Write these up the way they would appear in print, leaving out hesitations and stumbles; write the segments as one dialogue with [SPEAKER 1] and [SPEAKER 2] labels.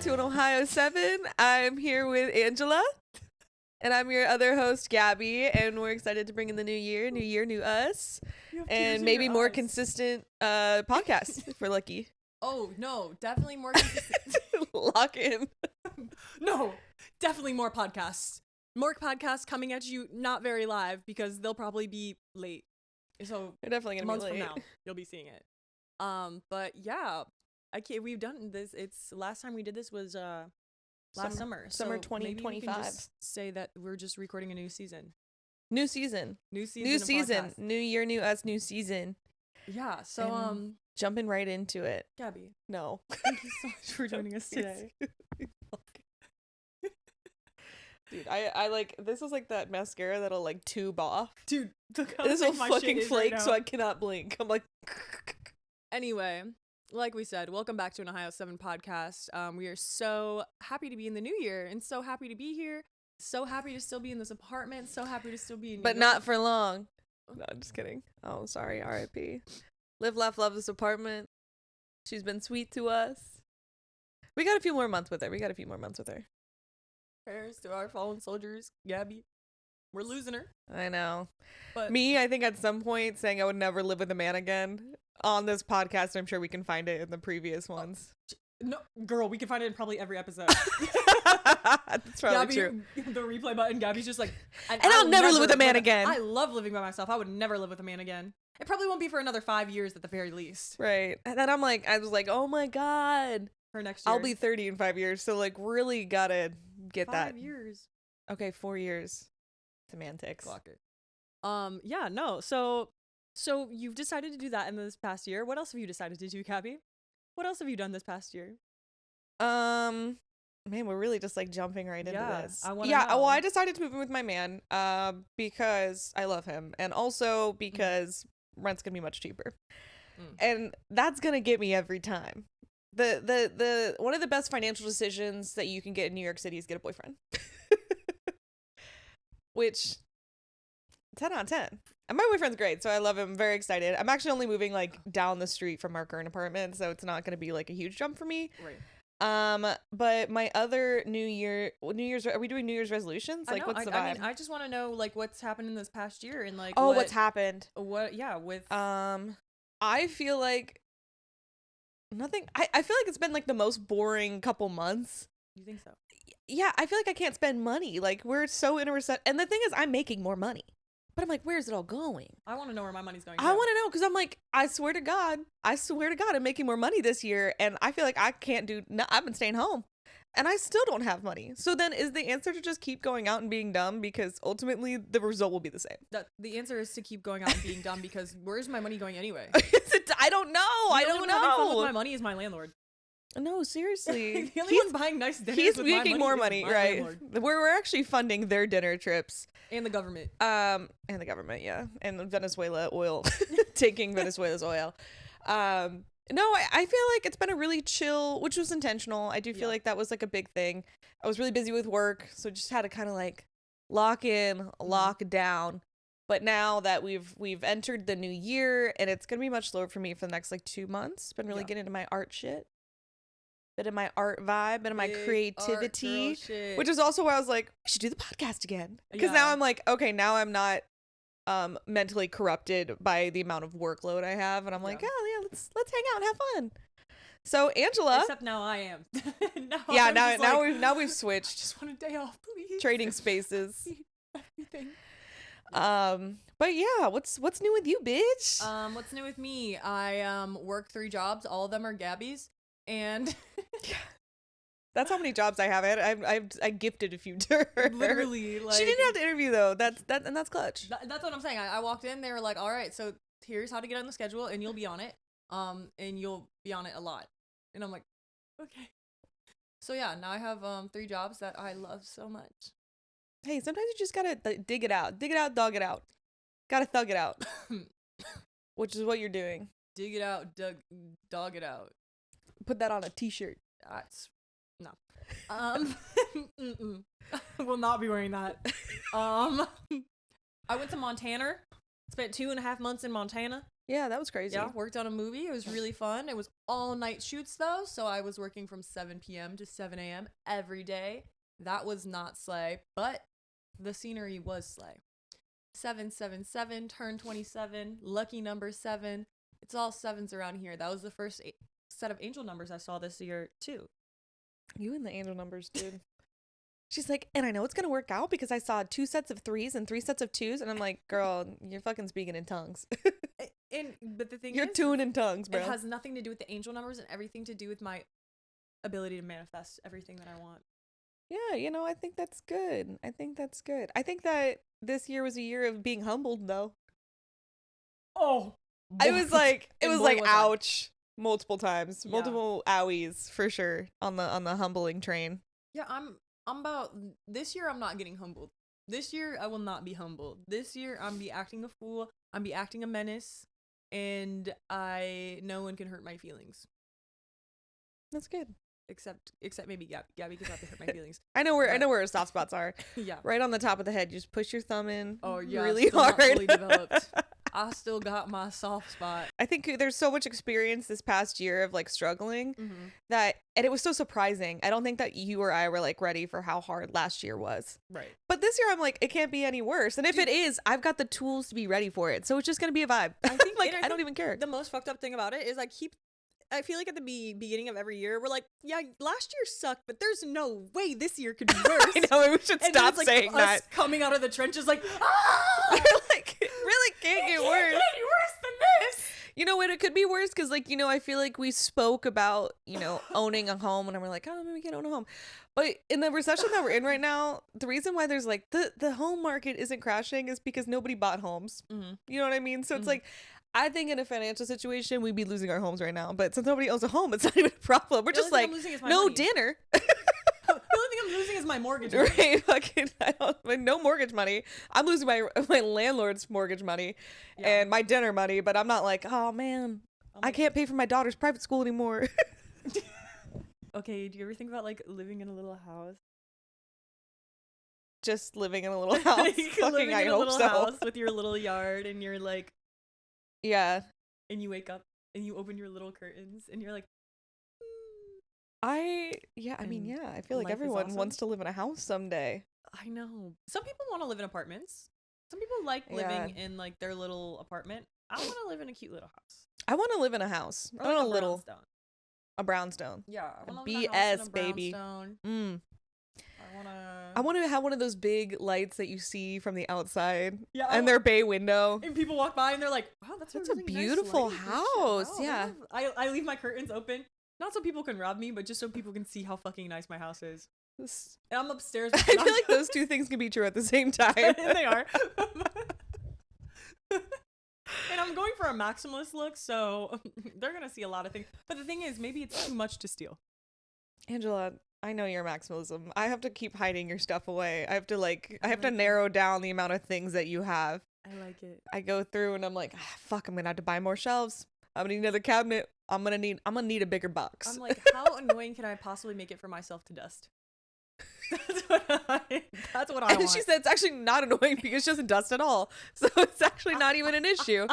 [SPEAKER 1] to an Ohio 7. I'm here with Angela, and I'm your other host, Gabby, and we're excited to bring in the new year, new us, and maybe more consistent podcasts if we're lucky.
[SPEAKER 2] Oh, no, definitely more consistent.
[SPEAKER 1] Lock in.
[SPEAKER 2] No, definitely more podcasts. More podcasts coming at you, not very live, because they'll probably be late. So
[SPEAKER 1] We're definitely going to be
[SPEAKER 2] months
[SPEAKER 1] late.
[SPEAKER 2] from now, you'll be seeing it. But yeah, we've done this. Last time we did this was last summer.
[SPEAKER 1] Summer
[SPEAKER 2] so
[SPEAKER 1] 2025.
[SPEAKER 2] Maybe we can just say that we're just recording a new season.
[SPEAKER 1] New season.
[SPEAKER 2] New season.
[SPEAKER 1] New
[SPEAKER 2] of
[SPEAKER 1] season.
[SPEAKER 2] podcasts.
[SPEAKER 1] New year, new us, new season.
[SPEAKER 2] Yeah. So
[SPEAKER 1] And jumping right into it.
[SPEAKER 2] Gabby,
[SPEAKER 1] No.
[SPEAKER 2] thank you so much for joining us today.
[SPEAKER 1] Dude, I like, this is like that mascara that'll like tube off.
[SPEAKER 2] Dude, look how
[SPEAKER 1] This will
[SPEAKER 2] thick my
[SPEAKER 1] fucking
[SPEAKER 2] shit is
[SPEAKER 1] flake
[SPEAKER 2] right
[SPEAKER 1] so
[SPEAKER 2] now.
[SPEAKER 1] I cannot blink. I'm like,
[SPEAKER 2] Anyway, like we said, welcome back to an Ohio 7 podcast. We are so happy to be in the new year and so happy to be here. So happy to still be in this apartment. So happy to still be in New
[SPEAKER 1] but
[SPEAKER 2] York.
[SPEAKER 1] not for long. No, I'm just kidding. Oh, sorry. R.I.P. Live, laugh, love this apartment. She's been sweet to us. We got a few more months with her.
[SPEAKER 2] Prayers to our fallen soldiers, Gabby. We're losing her.
[SPEAKER 1] I know.
[SPEAKER 2] But
[SPEAKER 1] Me, I think at some point saying I would never live with a man again on this podcast. I'm sure we can find it in the previous ones.
[SPEAKER 2] no, girl, we can find it in probably every episode.
[SPEAKER 1] That's probably
[SPEAKER 2] Gabby,
[SPEAKER 1] true.
[SPEAKER 2] the replay button. Gabby's just like,
[SPEAKER 1] And I'll never live with a man again.
[SPEAKER 2] I love living by myself. I would never live with a man again. It probably won't be for another 5 years at the very least.
[SPEAKER 1] Right. And then I was like, oh my God.
[SPEAKER 2] For next year.
[SPEAKER 1] I'll be 30 in 5 years. So like really gotta get
[SPEAKER 2] 5
[SPEAKER 1] that.
[SPEAKER 2] years.
[SPEAKER 1] Okay, 4 years. Semantics.
[SPEAKER 2] Clock it. Yeah, no. So you've decided to do that in this past year. What else have you decided to do, Gabby? What else have you done this past year?
[SPEAKER 1] Man, we're really just like jumping right into this.
[SPEAKER 2] I wanna
[SPEAKER 1] yeah,
[SPEAKER 2] know.
[SPEAKER 1] well, I decided to move in with my man, because I love him, and also because rent's gonna be much cheaper, and that's gonna get me every time. The one of the best financial decisions that you can get in New York City is get a boyfriend, which 10 out of 10. And my boyfriend's great, so I love him. I'm very excited. I'm actually only moving like down the street from our current apartment, so it's not gonna be like a huge jump for me.
[SPEAKER 2] Right.
[SPEAKER 1] But my other New Year's, are we doing New Year's resolutions? Like, what's the vibe?
[SPEAKER 2] I mean, I just want to know like what's happened in this past year and like
[SPEAKER 1] what's happened?
[SPEAKER 2] With
[SPEAKER 1] I feel like nothing. I feel like it's been like the most boring couple months.
[SPEAKER 2] You think so?
[SPEAKER 1] Yeah, I feel like I can't spend money. Like, we're so in a recession, and the thing is, I'm making more money, but I'm like, where's it all going?
[SPEAKER 2] I want to know where my money's going.
[SPEAKER 1] I want to know, because I'm like, I swear to God, I'm making more money this year, and I feel like I can't do. No, I've been staying home, and I still don't have money. So then, is the answer to just keep going out and being dumb? Because ultimately, the result will be the same.
[SPEAKER 2] The answer is to keep going out and being dumb because where's my money going anyway?
[SPEAKER 1] I don't know. I don't
[SPEAKER 2] Having fun with
[SPEAKER 1] know.
[SPEAKER 2] my money is my landlord.
[SPEAKER 1] No, seriously.
[SPEAKER 2] The only one buying nice dinners.
[SPEAKER 1] He's
[SPEAKER 2] with my
[SPEAKER 1] making
[SPEAKER 2] money
[SPEAKER 1] more
[SPEAKER 2] is
[SPEAKER 1] money,
[SPEAKER 2] my
[SPEAKER 1] right?
[SPEAKER 2] landlord.
[SPEAKER 1] We're actually funding their dinner trips.
[SPEAKER 2] And the government.
[SPEAKER 1] And the government, yeah. And Venezuela oil. Taking Venezuela's oil. No, I feel like it's been a really chill, which was intentional. I do feel like that was like a big thing. I was really busy with work, so just had to kind of like lock in, lock down. But now that we've entered the new year, and it's gonna be much slower for me for the next like 2 months. Been really getting into my art shit. Bit of my art vibe, bit of my creativity, which is also why I was like, we should do the podcast again. Because now I'm like, okay, now I'm not mentally corrupted by the amount of workload I have, and I'm like, oh yeah, let's hang out and have fun. So Angela,
[SPEAKER 2] except now I am.
[SPEAKER 1] now we've switched.
[SPEAKER 2] Just want a day off, please.
[SPEAKER 1] Trading spaces.
[SPEAKER 2] Everything.
[SPEAKER 1] But yeah, what's new with you, bitch?
[SPEAKER 2] What's new with me? I work 3 jobs. All of them are Gabby's. And
[SPEAKER 1] that's how many jobs I have. I gifted a few to her.
[SPEAKER 2] Literally, like,
[SPEAKER 1] she didn't have to interview though. That's clutch.
[SPEAKER 2] That's what I'm saying. I walked in. They were like, "All right, so here's how to get on the schedule, and you'll be on it. And you'll be on it a lot." And I'm like, "Okay." So yeah, now I have 3 jobs that I love so much.
[SPEAKER 1] Hey, sometimes you just gotta dig it out, dog it out. Gotta thug it out, which is what you're doing.
[SPEAKER 2] Dig it out, dog it out.
[SPEAKER 1] Put that on a t-shirt.
[SPEAKER 2] That's no. Will not be wearing that. I went to Montana. Spent 2.5 months in Montana.
[SPEAKER 1] Yeah, that was crazy.
[SPEAKER 2] Yeah, worked on a movie. It was really fun. It was all night shoots though, so I was working from 7 p.m. to 7 a.m. every day. That was not slay, but the scenery was slay. 777, turn 27, lucky number 7. It's all sevens around here. That was the first set of angel numbers I saw this year too.
[SPEAKER 1] You and the angel numbers, dude. She's like, and I know it's gonna work out because I saw 2 sets of 3s and 3 sets of 2s, and I'm like, girl, you're fucking speaking in tongues.
[SPEAKER 2] But the thing
[SPEAKER 1] you're
[SPEAKER 2] is,
[SPEAKER 1] tuning in tongues, bro.
[SPEAKER 2] It has nothing to do with the angel numbers and everything to do with my ability to manifest everything that I want.
[SPEAKER 1] Yeah, you know, I think that's good. I think that this year was a year of being humbled, though.
[SPEAKER 2] Oh,
[SPEAKER 1] it was like, ouch, multiple times,
[SPEAKER 2] Yeah.
[SPEAKER 1] multiple owies for sure on the humbling train.
[SPEAKER 2] Yeah, I'm about this year. I'm not getting humbled. This year I will not be humbled. This year I'm be acting a fool. I'm be acting a menace, and no one can hurt my feelings.
[SPEAKER 1] That's good.
[SPEAKER 2] Except maybe Gabby can have to hurt my feelings.
[SPEAKER 1] I know where her soft spots are.
[SPEAKER 2] Yeah,
[SPEAKER 1] right on the top of the head. You just push your thumb in.
[SPEAKER 2] Oh yeah,
[SPEAKER 1] really
[SPEAKER 2] still
[SPEAKER 1] hard.
[SPEAKER 2] Not fully developed. I still got my soft spot.
[SPEAKER 1] I think there's so much experience this past year of like struggling
[SPEAKER 2] Mm-hmm.
[SPEAKER 1] and it was so surprising. I don't think that you or I were like ready for how hard last year was.
[SPEAKER 2] Right.
[SPEAKER 1] But this year I'm like, it can't be any worse. And if it is, I've got the tools to be ready for it. So it's just gonna be a vibe.
[SPEAKER 2] I think
[SPEAKER 1] like I don't even care.
[SPEAKER 2] The most fucked up thing about it is I feel like at the beginning of every year, we're like, yeah, last year sucked, but there's no way this year could be worse.
[SPEAKER 1] I know, we should
[SPEAKER 2] and
[SPEAKER 1] stop
[SPEAKER 2] it's like
[SPEAKER 1] saying
[SPEAKER 2] us
[SPEAKER 1] that.
[SPEAKER 2] coming out of the trenches like, ah!
[SPEAKER 1] like, it really can't get worse.
[SPEAKER 2] It can't get worse than this.
[SPEAKER 1] You know what? It could be worse because, like, you know, I feel like we spoke about, you know, owning a home, and we're like, oh, maybe we can own a home. But in the recession that we're in right now, the reason why there's like the home market isn't crashing is because nobody bought homes.
[SPEAKER 2] Mm-hmm.
[SPEAKER 1] You know what I mean? So it's like, I think in a financial situation, we'd be losing our homes right now. But since nobody owns a home, it's not even a problem. We're just like, no
[SPEAKER 2] money.
[SPEAKER 1] dinner.
[SPEAKER 2] The only thing I'm losing is my mortgage.
[SPEAKER 1] Right? Fucking, no mortgage money. I'm losing my landlord's mortgage money and my dinner money. But I'm not like, oh man, I can't pay for my daughter's private school anymore.
[SPEAKER 2] Okay, do you ever think about like living in a little house?
[SPEAKER 1] Just living in a little house. Fucking, I hope so.
[SPEAKER 2] House with your little yard, and you're like,
[SPEAKER 1] yeah.
[SPEAKER 2] And you wake up and you open your little curtains, and you're like,
[SPEAKER 1] I mean, yeah. I feel like everyone
[SPEAKER 2] awesome.
[SPEAKER 1] wants to live in a house someday.
[SPEAKER 2] I know. Some people want to live in apartments. Some people like living in like their little apartment. I want to live in a cute little house.
[SPEAKER 1] I want to live in a house.
[SPEAKER 2] Or
[SPEAKER 1] I want
[SPEAKER 2] like
[SPEAKER 1] a little
[SPEAKER 2] brownstone.
[SPEAKER 1] A brownstone.
[SPEAKER 2] Yeah, I want
[SPEAKER 1] BS,
[SPEAKER 2] live in a house in a
[SPEAKER 1] baby.
[SPEAKER 2] brownstone.
[SPEAKER 1] I want to have one of those big lights that you see from the outside.
[SPEAKER 2] Yeah,
[SPEAKER 1] and their bay window.
[SPEAKER 2] And people walk by and they're like, "Wow, that's a really
[SPEAKER 1] beautiful
[SPEAKER 2] nice
[SPEAKER 1] house."
[SPEAKER 2] Wow,
[SPEAKER 1] yeah.
[SPEAKER 2] I leave my curtains open, not so people can rob me, but just so people can see how fucking nice my house is. And I'm upstairs.
[SPEAKER 1] I feel like those two things can be true at the same time.
[SPEAKER 2] And they are. And I'm going for a maximalist look, so they're gonna see a lot of things. But the thing is, maybe it's too much to steal.
[SPEAKER 1] Angela, I know your maximalism. I have to keep hiding your stuff away. I have to narrow down the amount of things that you have.
[SPEAKER 2] I like it.
[SPEAKER 1] I go through and I'm like, fuck, I'm gonna have to buy more shelves. I'm gonna need another cabinet. I'm gonna need a bigger box.
[SPEAKER 2] I'm like, how annoying can I possibly make it for myself to dust? That's what I want.
[SPEAKER 1] She said it's actually not annoying because she doesn't dust at all. So it's actually not even an issue.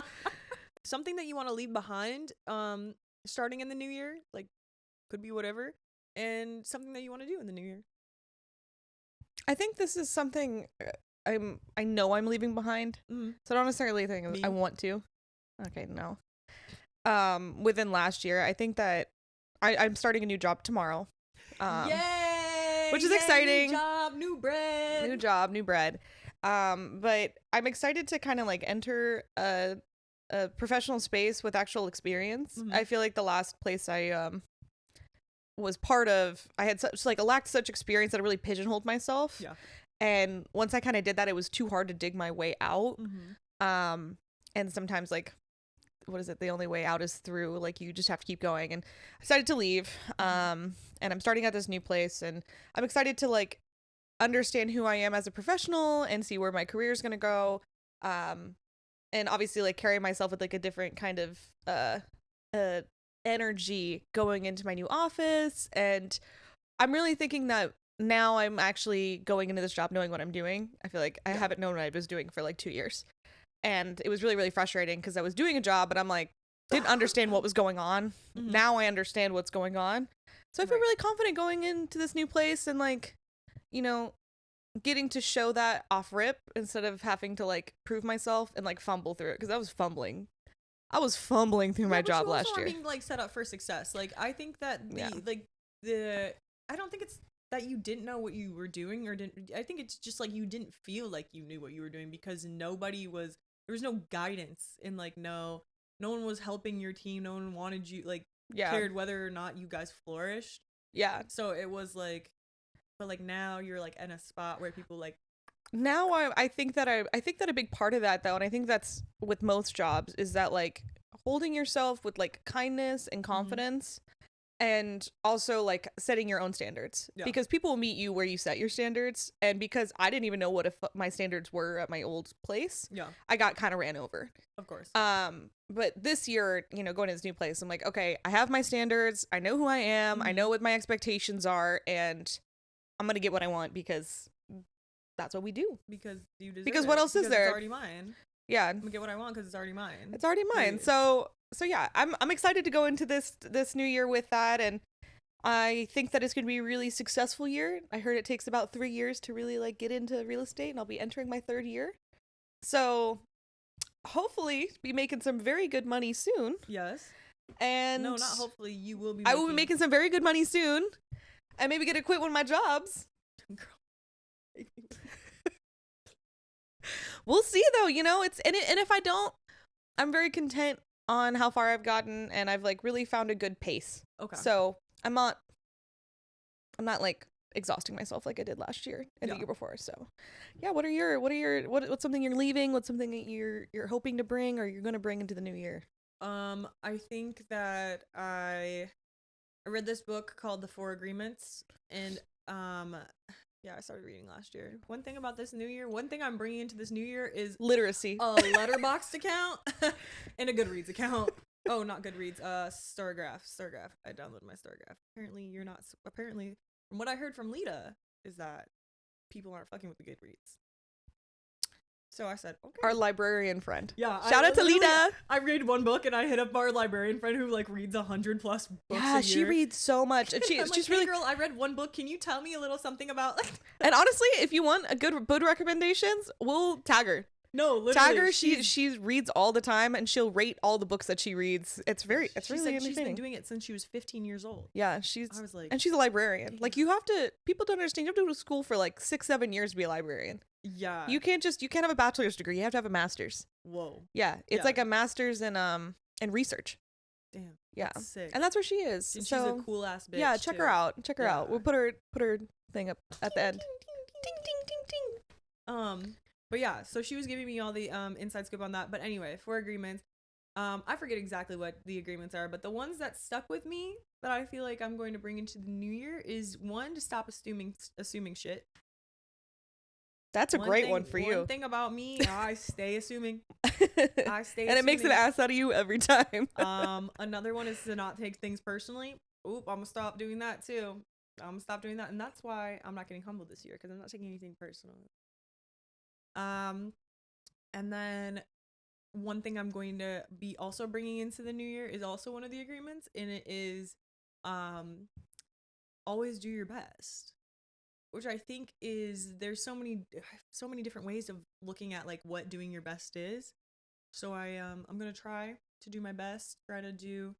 [SPEAKER 2] Something that you want to leave behind, starting in the new year, like could be whatever, and something that you want to do in the new year.
[SPEAKER 1] I think this is something I know I'm leaving behind.
[SPEAKER 2] Mm-hmm.
[SPEAKER 1] So I don't necessarily think I want to. Okay, no. Within last year, I think that I'm starting a new job tomorrow.
[SPEAKER 2] Yay!
[SPEAKER 1] Which is exciting.
[SPEAKER 2] New job, new bread.
[SPEAKER 1] New job, new bread. But I'm excited to kind of like enter a professional space with actual experience.
[SPEAKER 2] Mm-hmm.
[SPEAKER 1] I feel like the last place I was part of, I had lacked such experience that I really pigeonholed myself.
[SPEAKER 2] Yeah.
[SPEAKER 1] And once I kind of did that, it was too hard to dig my way out.
[SPEAKER 2] Mm-hmm.
[SPEAKER 1] And sometimes like, what is it? The only way out is through. Like you just have to keep going. And I decided to leave. And I'm starting at this new place, and I'm excited to like understand who I am as a professional and see where my career is going to go. And obviously like carry myself with like a different kind of energy going into my new office. And I'm really thinking that now I'm actually going into this job knowing what I'm doing. I feel like I haven't known what I was doing for like 2 years. and it was really, really frustrating because I was doing a job, but I'm like, didn't understand what was going on. Now I understand what's going on. So I feel really confident going into this new place and like, you know, getting to show that off rip instead of having to like prove myself and like fumble through it, because I was fumbling through my job last year.
[SPEAKER 2] Being like set up for success. Like I think that I don't think it's that you didn't know what you were doing or didn't. I think it's just like you didn't feel like you knew what you were doing because there was no guidance and like no one was helping your team. No one wanted you, like, cared whether or not you guys flourished.
[SPEAKER 1] Yeah.
[SPEAKER 2] So it was like, but like now you're like in a spot where people like.
[SPEAKER 1] Now I think that a big part of that though, and I think that's with most jobs, is that like holding yourself with like kindness and confidence, and also like setting your own standards, because people will meet you where you set your standards. And because I didn't even know what my standards were at my old place, I got kind of ran over,
[SPEAKER 2] of course.
[SPEAKER 1] But this year, you know, going to this new place, I'm like, okay, I have my standards, I know who I am, I know what my expectations are, and I'm gonna get what I want because that's what we do.
[SPEAKER 2] Because you deserve
[SPEAKER 1] because what else is there?
[SPEAKER 2] It's already mine.
[SPEAKER 1] Yeah,
[SPEAKER 2] I'm gonna get what I want because it's already mine.
[SPEAKER 1] It's already mine. So yeah, I'm excited to go into this new year with that, and I think that it's gonna be a really successful year. I heard it takes about 3 years to really like get into real estate, and I'll be entering my 3rd year. So hopefully be making some very good money soon.
[SPEAKER 2] Yes.
[SPEAKER 1] And
[SPEAKER 2] no, not hopefully, you will be.
[SPEAKER 1] I will be making some very good money soon, and maybe get to quit one of my jobs. We'll see though, you know, and if I don't, I'm very content on how far I've gotten, and I've like really found a good pace. Okay. So I'm not like exhausting myself like I did last year and the year before. So yeah, what's something you're leaving? What's something that you're hoping to bring or you're going to bring into the new year?
[SPEAKER 2] I think that I read this book called The 4 Agreements, and yeah, I started reading last year. One thing about this new year, one thing I'm bringing into this new year is
[SPEAKER 1] literacy.
[SPEAKER 2] A Letterboxd account and a Goodreads account. Oh, not Goodreads. Stargraph. I downloaded my Stargraph. Apparently, you're not. Apparently, from what I heard from Lita, is that people aren't fucking with the Goodreads. So I said, okay.
[SPEAKER 1] Our librarian friend.
[SPEAKER 2] Yeah.
[SPEAKER 1] Shout out to Lita.
[SPEAKER 2] I read one book and I hit up our librarian friend who like reads 100+ books a year. Yeah,
[SPEAKER 1] she reads so much. And she's
[SPEAKER 2] like,
[SPEAKER 1] really,
[SPEAKER 2] hey girl, I read one book. Can you tell me a little something about like
[SPEAKER 1] And honestly, if you want a good book recommendations, we'll tag her.
[SPEAKER 2] No, literally.
[SPEAKER 1] Tag her. She reads all the time and she'll rate all the books that she reads. It's really entertaining.
[SPEAKER 2] She's been doing it since she was 15 years old.
[SPEAKER 1] Yeah, I was like, and she's a librarian. Like people don't understand, you have to go to school for like 6-7 years to be a librarian.
[SPEAKER 2] Yeah.
[SPEAKER 1] You can't have a bachelor's degree. You have to have a master's.
[SPEAKER 2] Whoa.
[SPEAKER 1] Yeah, it's like a master's in research.
[SPEAKER 2] Damn.
[SPEAKER 1] Yeah.
[SPEAKER 2] That's sick.
[SPEAKER 1] And that's where she is.
[SPEAKER 2] And she's a cool ass bitch.
[SPEAKER 1] Yeah, check her out. Check her out. We'll put her thing up at the end.
[SPEAKER 2] Ding ding ding ding. But yeah, so she was giving me all the inside scoop on that. But anyway, 4 agreements. I forget exactly what the agreements are, but the ones that stuck with me that I feel like I'm going to bring into the new year is 1, to stop assuming shit.
[SPEAKER 1] That's a great one for you.
[SPEAKER 2] One thing about me, I stay assuming.
[SPEAKER 1] And it makes an ass out of you every time.
[SPEAKER 2] Another one is to not take things personally. Oop, I'm gonna stop doing that too. I'm gonna stop doing that, and that's why I'm not getting humbled this year, because I'm not taking anything personal. And then one thing I'm going to be also bringing into the new year is also one of the agreements, and it is always do your best, which I think is, there's so many different ways of looking at like what doing your best is. So I'm going to try to do my best, try to do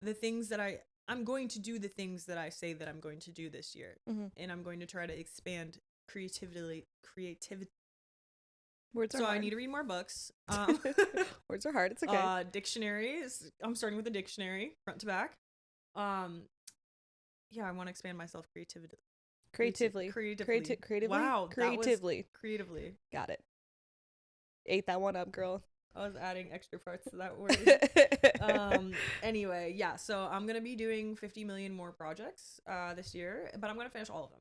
[SPEAKER 2] the things that I'm going to do the things that I say that I'm going to do this year. And I'm going to try to expand creativity.
[SPEAKER 1] Words are
[SPEAKER 2] so
[SPEAKER 1] hard.
[SPEAKER 2] I need to read more books.
[SPEAKER 1] Words are hard. It's okay.
[SPEAKER 2] Dictionaries. I'm starting with a dictionary, front to back. Yeah, I want to expand myself creatively. Wow. Creatively.
[SPEAKER 1] Got it. Ate that one up, girl.
[SPEAKER 2] I was adding extra parts to that word. Anyway, yeah. So I'm gonna be doing 50 million more projects this year, but I'm gonna finish all of them.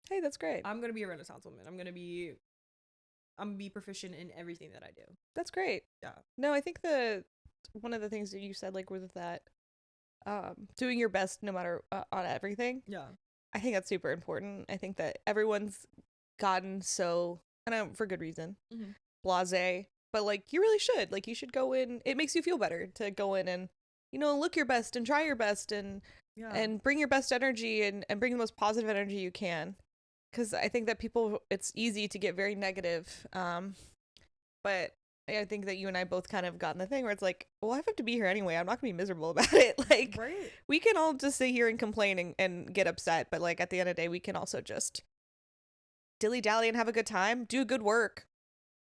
[SPEAKER 1] Hey, that's great.
[SPEAKER 2] I'm gonna be a Renaissance woman. I'm gonna be proficient in everything that I do.
[SPEAKER 1] That's great.
[SPEAKER 2] Yeah.
[SPEAKER 1] No, I think one of the things that you said, like with that, doing your best no matter on everything.
[SPEAKER 2] Yeah.
[SPEAKER 1] I think that's super important. I think that everyone's gotten so, and for good reason, blasé but like you really should. Like you should go in. It makes you feel better to go in and, you know, look your best and try your best and bring your best energy and bring the most positive energy you can. Because I think that it's easy to get very negative. But I think that you and I both kind of gotten the thing where it's like, well, I have to be here anyway. I'm not gonna be miserable about it. Like, we can all just sit here and complain and get upset. But like at the end of the day, we can also just dilly dally and have a good time. Do good work.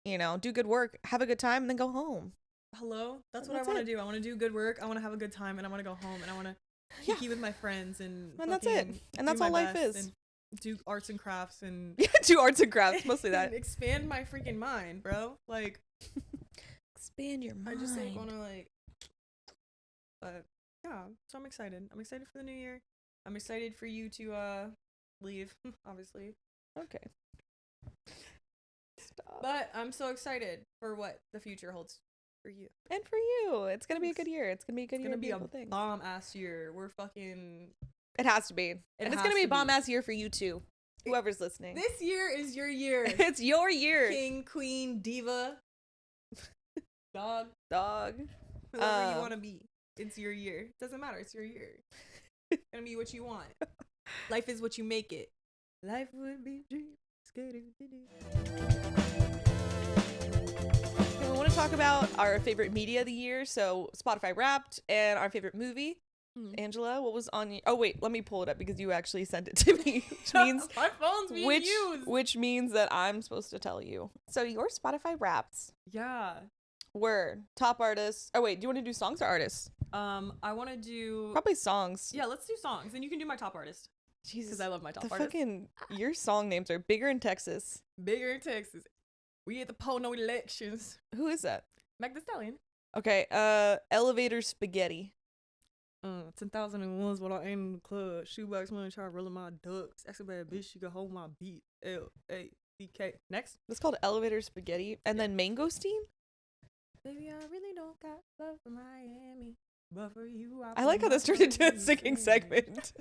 [SPEAKER 1] You know, do good work, have a good time, and then go home.
[SPEAKER 2] Hello? That's what I want to do. I want to do good work. I want to have a good time, and I want to go home, and I want to kiki with my friends, and
[SPEAKER 1] that's it. And that's all life is.
[SPEAKER 2] And do arts and crafts, and
[SPEAKER 1] do arts and crafts, mostly that.
[SPEAKER 2] Expand my freaking mind, bro. Like,
[SPEAKER 1] expand your mind.
[SPEAKER 2] I just like want to like, but yeah. So I'm excited. I'm excited for the new year. I'm excited for you to leave, obviously.
[SPEAKER 1] Okay. Stop.
[SPEAKER 2] But I'm so excited for what the future holds for you.
[SPEAKER 1] And for you. It's going to be a good year. It's going to be a good year.
[SPEAKER 2] It's going to be a bomb-ass year. We're fucking...
[SPEAKER 1] It has to be. And it's going to be a bomb-ass year for you, too. Whoever's listening.
[SPEAKER 2] This year is your year.
[SPEAKER 1] It's your year.
[SPEAKER 2] King, queen, diva, dog. Whoever you want to be. It's your year. Doesn't matter. It's your year. It's going to be what you want. Life is what you make it. Life would be dream.
[SPEAKER 1] We want to talk about our favorite media of the year. So Spotify Wrapped and our favorite movie. Angela, what was on? Oh wait, let me pull it up because you actually sent it to me, which means
[SPEAKER 2] my phone's being used.
[SPEAKER 1] Which means that I'm supposed to tell you. So your Spotify Wraps.
[SPEAKER 2] Yeah.
[SPEAKER 1] Were top artists. Oh wait, do you want to do songs or artists?
[SPEAKER 2] I want to do
[SPEAKER 1] probably songs.
[SPEAKER 2] Yeah, let's do songs, and you can do my top artist.
[SPEAKER 1] Jesus,
[SPEAKER 2] because I love my top artist.
[SPEAKER 1] Your song names are Bigger in Texas.
[SPEAKER 2] Bigger in Texas. We at the poll no elections.
[SPEAKER 1] Who is that?
[SPEAKER 2] Meg Thee Stallion.
[SPEAKER 1] Okay. Elevator Spaghetti.
[SPEAKER 2] 10,001 is what I aim in the club. Shoebox money, try rolling my ducks. Ask a bad bitch, you can hold my beat. L-A-C-K. Next.
[SPEAKER 1] It's called Elevator Spaghetti. And then Mangosteen?
[SPEAKER 2] Baby, I really don't got love for Miami. But for you,
[SPEAKER 1] I like how this turned into a singing segment.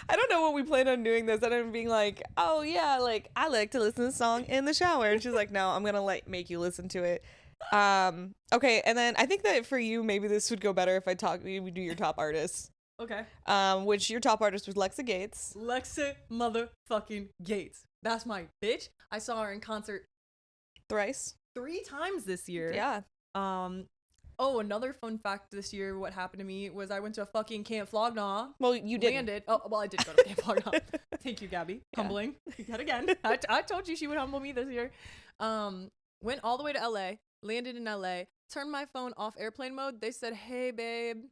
[SPEAKER 1] I don't know what we planned on doing this. And I'm being like, oh yeah, like I like to listen to the song in the shower. And she's like, no, I'm gonna like make you listen to it. Okay, and then I think that for you, maybe this would go better if we do your top artists.
[SPEAKER 2] Okay.
[SPEAKER 1] Which your top artist was Lexa Gates.
[SPEAKER 2] Lexa motherfucking Gates. That's my bitch. I saw her in concert
[SPEAKER 1] thrice.
[SPEAKER 2] 3 times this year.
[SPEAKER 1] Yeah.
[SPEAKER 2] Oh, another fun fact this year, what happened to me was I went to a fucking Camp Flog Gnaw.
[SPEAKER 1] Well, you did.
[SPEAKER 2] Landed. Oh, well, I did go to Camp Flog Gnaw. Thank you, Gabby. Yeah. Humbling. Yet again. I told you she would humble me this year. Went all the way to LA. Landed in LA. Turned my phone off airplane mode. They said, hey, babe.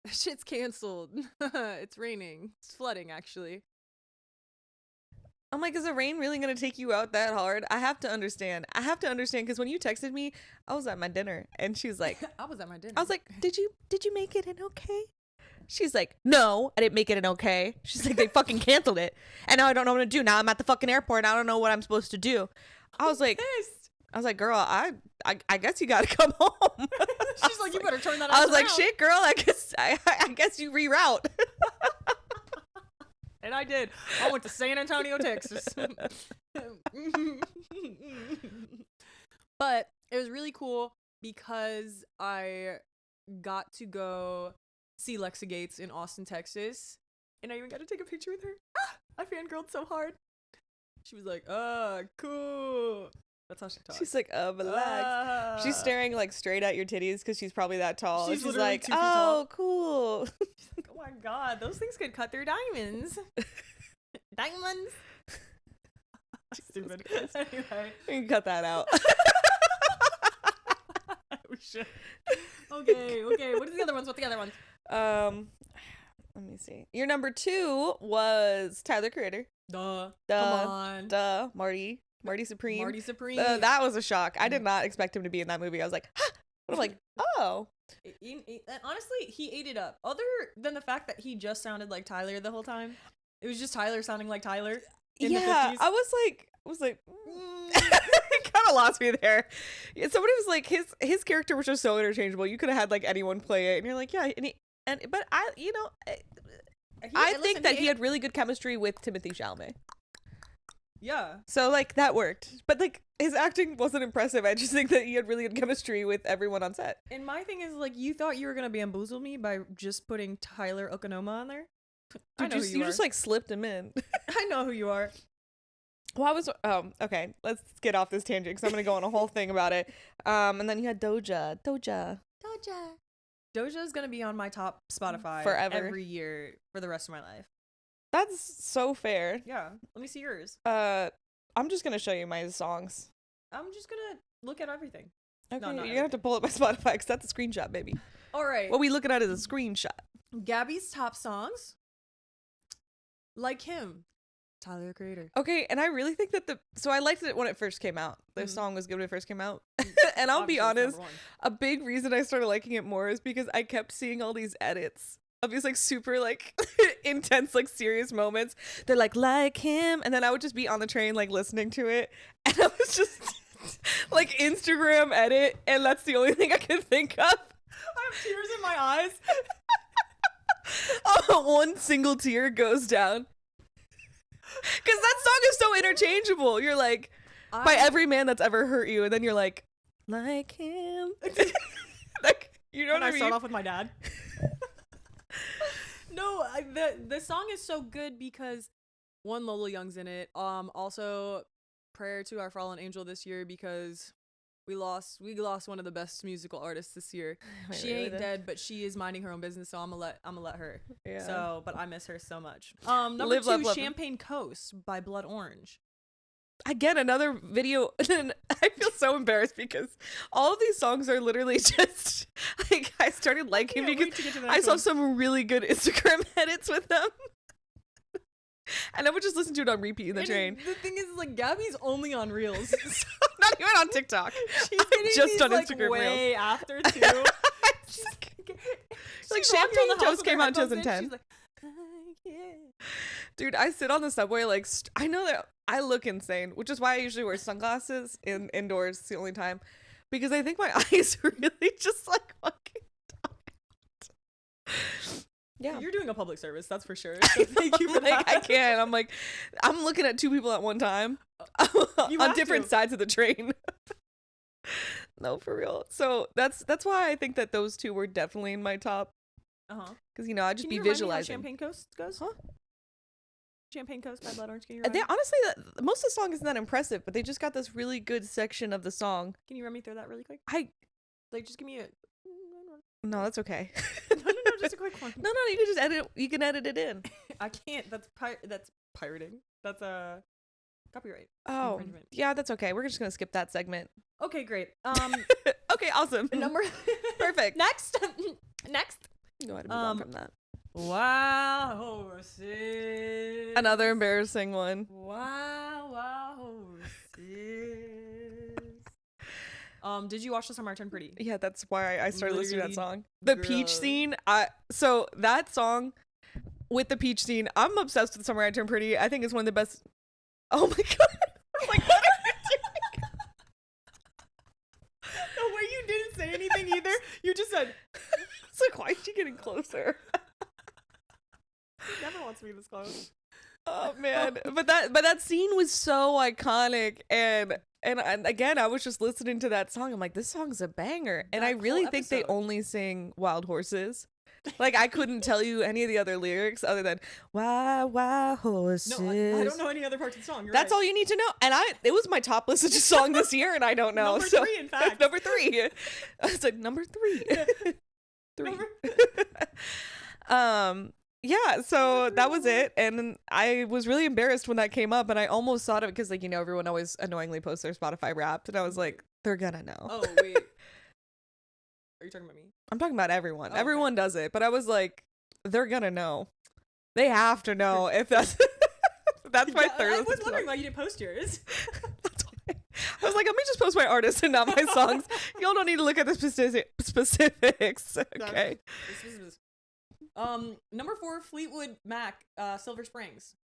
[SPEAKER 2] Shit's canceled. It's raining. It's flooding, actually.
[SPEAKER 1] I'm like, is the rain really going to take you out that hard? I have to understand because when you texted me, I was at my dinner and she was like,
[SPEAKER 2] I was at my dinner.
[SPEAKER 1] I was like, did you make it an okay? She's like, no, I didn't make it an okay. She's like, they fucking canceled it. And now I don't know what to do. Now I'm at the fucking airport. I don't know what I'm supposed to do. I was like, girl, I guess you got to come home.
[SPEAKER 2] She's like, you better turn that on.
[SPEAKER 1] I was like, shit, girl, I guess you reroute.
[SPEAKER 2] And I did. I went to San Antonio, Texas. But it was really cool because I got to go see Lexa Gates in Austin, Texas. And I even got to take a picture with her. I fangirled so hard. She was like, cool. That's how she talks.
[SPEAKER 1] She's like, relax. She's staring like straight at your titties because she's probably that tall. She's like,
[SPEAKER 2] 2 feet tall.
[SPEAKER 1] Cool.
[SPEAKER 2] She's like, oh my god, those things could cut through diamonds. Diamonds. Stupid. Anyway,
[SPEAKER 1] we can cut that out.
[SPEAKER 2] We should. Okay. What are the other ones?
[SPEAKER 1] Let me see. Your number 2 was Tyler Creator.
[SPEAKER 2] Come on.
[SPEAKER 1] Marty Supreme.
[SPEAKER 2] That
[SPEAKER 1] was a shock. I did not expect him to be in that movie. I was like, huh. But I'm like, oh.
[SPEAKER 2] Honestly, he ate it up. Other than the fact that he just sounded like Tyler the whole time. It was just Tyler sounding like Tyler in the 50s.
[SPEAKER 1] I was like, it kind of lost me there. Somebody was like, his character was just so interchangeable. You could have had like anyone play it. And you're like, yeah. But I think that he had really good chemistry with Timothée Chalamet.
[SPEAKER 2] Yeah.
[SPEAKER 1] So like that worked. But like his acting wasn't impressive. I just think that he had really good chemistry with everyone on set.
[SPEAKER 2] And my thing is, like, you thought you were gonna bamboozle me by just putting Tyler Okonoma on there? I know who you are.
[SPEAKER 1] just like slipped him in.
[SPEAKER 2] I know who you are.
[SPEAKER 1] Well, I was okay. Let's get off this tangent because I'm gonna go on a whole thing about it. And then you had Doja.
[SPEAKER 2] Doja's gonna be on my top Spotify
[SPEAKER 1] forever,
[SPEAKER 2] every year for the rest of my life.
[SPEAKER 1] That's so fair.
[SPEAKER 2] Yeah. Let me see yours.
[SPEAKER 1] I'm just gonna show you my songs.
[SPEAKER 2] I'm just gonna look at everything.
[SPEAKER 1] Okay,
[SPEAKER 2] No, not
[SPEAKER 1] you're
[SPEAKER 2] everything.
[SPEAKER 1] gonna have to pull up my Spotify because that's a screenshot, baby.
[SPEAKER 2] All right.
[SPEAKER 1] What we looking at is a screenshot.
[SPEAKER 2] Gabby's top songs. Like Him. Tyler the Creator.
[SPEAKER 1] Okay, and I really think that so I liked it when it first came out. The song was good when it first came out. And I'll be honest, a big reason I started liking it more is because I kept seeing all these edits of these like super like intense like serious moments. They're like him, and then I would just be on the train like listening to it, and I was just like Instagram edit, and that's the only thing I could think of.
[SPEAKER 2] I have tears in my eyes.
[SPEAKER 1] One single tear goes down. Because that song is so interchangeable. You're like, by every man that's ever hurt you, and then you're like him. Like, you know what I mean?
[SPEAKER 2] I start off with my dad. No, the song is so good because one, Lola Young's in it. Also, prayer to our fallen angel this year because we lost one of the best musical artists this year.
[SPEAKER 1] Wait,
[SPEAKER 2] She ain't dead, but she is minding her own business, so I'm gonna let her.
[SPEAKER 1] Yeah.
[SPEAKER 2] So, but I miss her so much. Number
[SPEAKER 1] Live,
[SPEAKER 2] 2,
[SPEAKER 1] love, love.
[SPEAKER 2] Champagne Coast by Blood Orange.
[SPEAKER 1] Again, another video, and I feel so embarrassed because all of these songs are literally just like I started liking because I saw some really good Instagram edits with them. And I would just listen to it on repeat in the train.
[SPEAKER 2] The thing is, like, Gabby's only on Reels.
[SPEAKER 1] So not even on TikTok.
[SPEAKER 2] She's
[SPEAKER 1] just
[SPEAKER 2] these,
[SPEAKER 1] on
[SPEAKER 2] like,
[SPEAKER 1] Instagram
[SPEAKER 2] way
[SPEAKER 1] Reels.
[SPEAKER 2] after too.
[SPEAKER 1] Like
[SPEAKER 2] She's walking around
[SPEAKER 1] Champagne
[SPEAKER 2] the house
[SPEAKER 1] Toast
[SPEAKER 2] with
[SPEAKER 1] came
[SPEAKER 2] her
[SPEAKER 1] out in
[SPEAKER 2] headphones in,
[SPEAKER 1] 2010.
[SPEAKER 2] she's like, yeah.
[SPEAKER 1] Dude, I sit on the subway like I know that I look insane, which is why I usually wear sunglasses indoors. It's the only time because I think my eyes really just like fucking tired. Yeah,
[SPEAKER 2] You're doing a public service, that's for sure. So thank you for that.
[SPEAKER 1] I can't. I'm looking at two people at one time on different sides of the train. No, for real. So that's why I think that those two were definitely in my top. Because I'd just
[SPEAKER 2] Can
[SPEAKER 1] be
[SPEAKER 2] you remind me how
[SPEAKER 1] visualizing.
[SPEAKER 2] Champagne Coast goes?
[SPEAKER 1] Huh?
[SPEAKER 2] Champagne Coast by Blood Orange. Can you
[SPEAKER 1] They honestly, most of the song isn't that impressive, but they just got this really good section of the song.
[SPEAKER 2] Can you run me through that really quick? Just give me a.
[SPEAKER 1] No, that's okay.
[SPEAKER 2] No, just a quick one.
[SPEAKER 1] No, you can just edit. You can edit it in.
[SPEAKER 2] I can't. That's pirating. That's a copyright.
[SPEAKER 1] Oh,
[SPEAKER 2] infringement.
[SPEAKER 1] yeah, that's okay. We're just gonna skip that segment.
[SPEAKER 2] Okay, great.
[SPEAKER 1] Okay, awesome.
[SPEAKER 2] Number
[SPEAKER 1] Perfect.
[SPEAKER 2] Next.
[SPEAKER 1] Go ahead and move on from that.
[SPEAKER 2] Wow, horses.
[SPEAKER 1] Another embarrassing one.
[SPEAKER 2] Wow, horses. Did you watch The Summer I Turned Pretty?
[SPEAKER 1] Yeah, that's why I started listening to that
[SPEAKER 2] Literally,
[SPEAKER 1] song. The peach scene. So that song with the peach scene, I'm obsessed with Summer I Turned Pretty. I think it's one of the best. Oh my god! Like, what are you doing?
[SPEAKER 2] The way you didn't say anything either. You just said.
[SPEAKER 1] It's like, why is she getting closer?
[SPEAKER 2] She never wants me this close.
[SPEAKER 1] Oh man, but that scene was so iconic, and again, I was just listening to that song. I'm like, this song's a banger, and I really think they only sing Wild Horses. Like, I couldn't tell you any of the other lyrics other than Wild Horses.
[SPEAKER 2] No, I don't know any other parts of the song.
[SPEAKER 1] That's all you need to know. And it was my top listened to song this year, and I don't know.
[SPEAKER 2] Number 3, in fact.
[SPEAKER 1] Number 3. I was like, number 3. 3. Yeah, so that was it, and I was really embarrassed when that came up, and I almost thought of it because, like, everyone always annoyingly posts their Spotify Wrapped, and I was like, they're gonna know.
[SPEAKER 2] Oh wait, are you talking about me?
[SPEAKER 1] I'm talking about everyone.
[SPEAKER 2] Oh,
[SPEAKER 1] everyone does it, but I was like, they're gonna know. They have to know if that's that's my third.
[SPEAKER 2] I was wondering why you didn't post yours.
[SPEAKER 1] That's why. I was like, let me just post my artists and not my songs. Y'all don't need to look at the specifics. Okay.
[SPEAKER 2] Number 4, Fleetwood Mac, Silver Springs.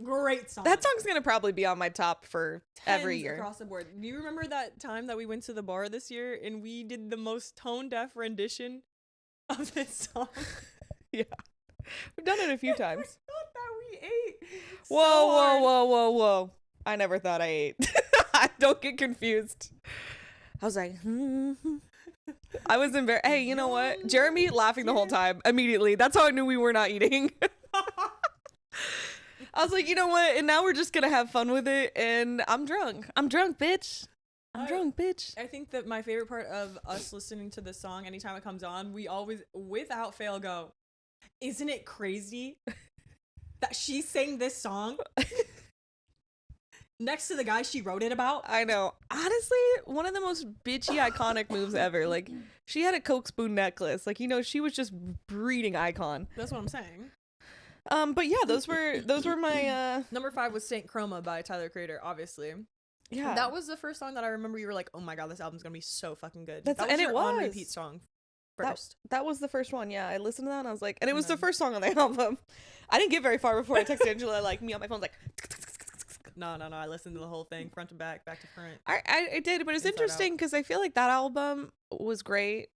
[SPEAKER 2] Great song.
[SPEAKER 1] That song's gonna probably be on my top for every year
[SPEAKER 2] across the board. Do you remember that time that we went to the bar this year and we did the most tone deaf rendition of this song?
[SPEAKER 1] Yeah, we've done it a few times.
[SPEAKER 2] I thought that we ate.
[SPEAKER 1] Whoa. I never thought I ate. Don't get confused. I was like, I was embarrassed. Hey, you know what? Jeremy laughing the whole time immediately. That's how I knew we were not eating. I was like, you know what? And now we're just going to have fun with it. And I'm drunk. I'm drunk, bitch. I'm drunk, bitch.
[SPEAKER 2] I think that my favorite part of us listening to this song, anytime it comes on, we always, without fail, go, isn't it crazy that she sang this song next to the guy she wrote it about?
[SPEAKER 1] I know. Honestly, one of the most bitchy iconic moves ever. Like, she had a Coke spoon necklace. Like, you know, she was just breeding icon.
[SPEAKER 2] That's what I'm saying.
[SPEAKER 1] But yeah, those were my
[SPEAKER 2] Number 5 was Saint Chroma by Tyler Creator, obviously.
[SPEAKER 1] Yeah.
[SPEAKER 2] That was the first song that I remember you were like, oh my god, this album's gonna be so fucking good.
[SPEAKER 1] That was
[SPEAKER 2] your
[SPEAKER 1] it was
[SPEAKER 2] on repeat song first.
[SPEAKER 1] That was the first one. Yeah, I listened to that and I was like, and it was the first song on the album. I didn't get very far before I texted Angela, like, me on my phone, like,
[SPEAKER 2] No, I listened to the whole thing, front to back to front.
[SPEAKER 1] I did, but it's interesting because I feel like that album was great.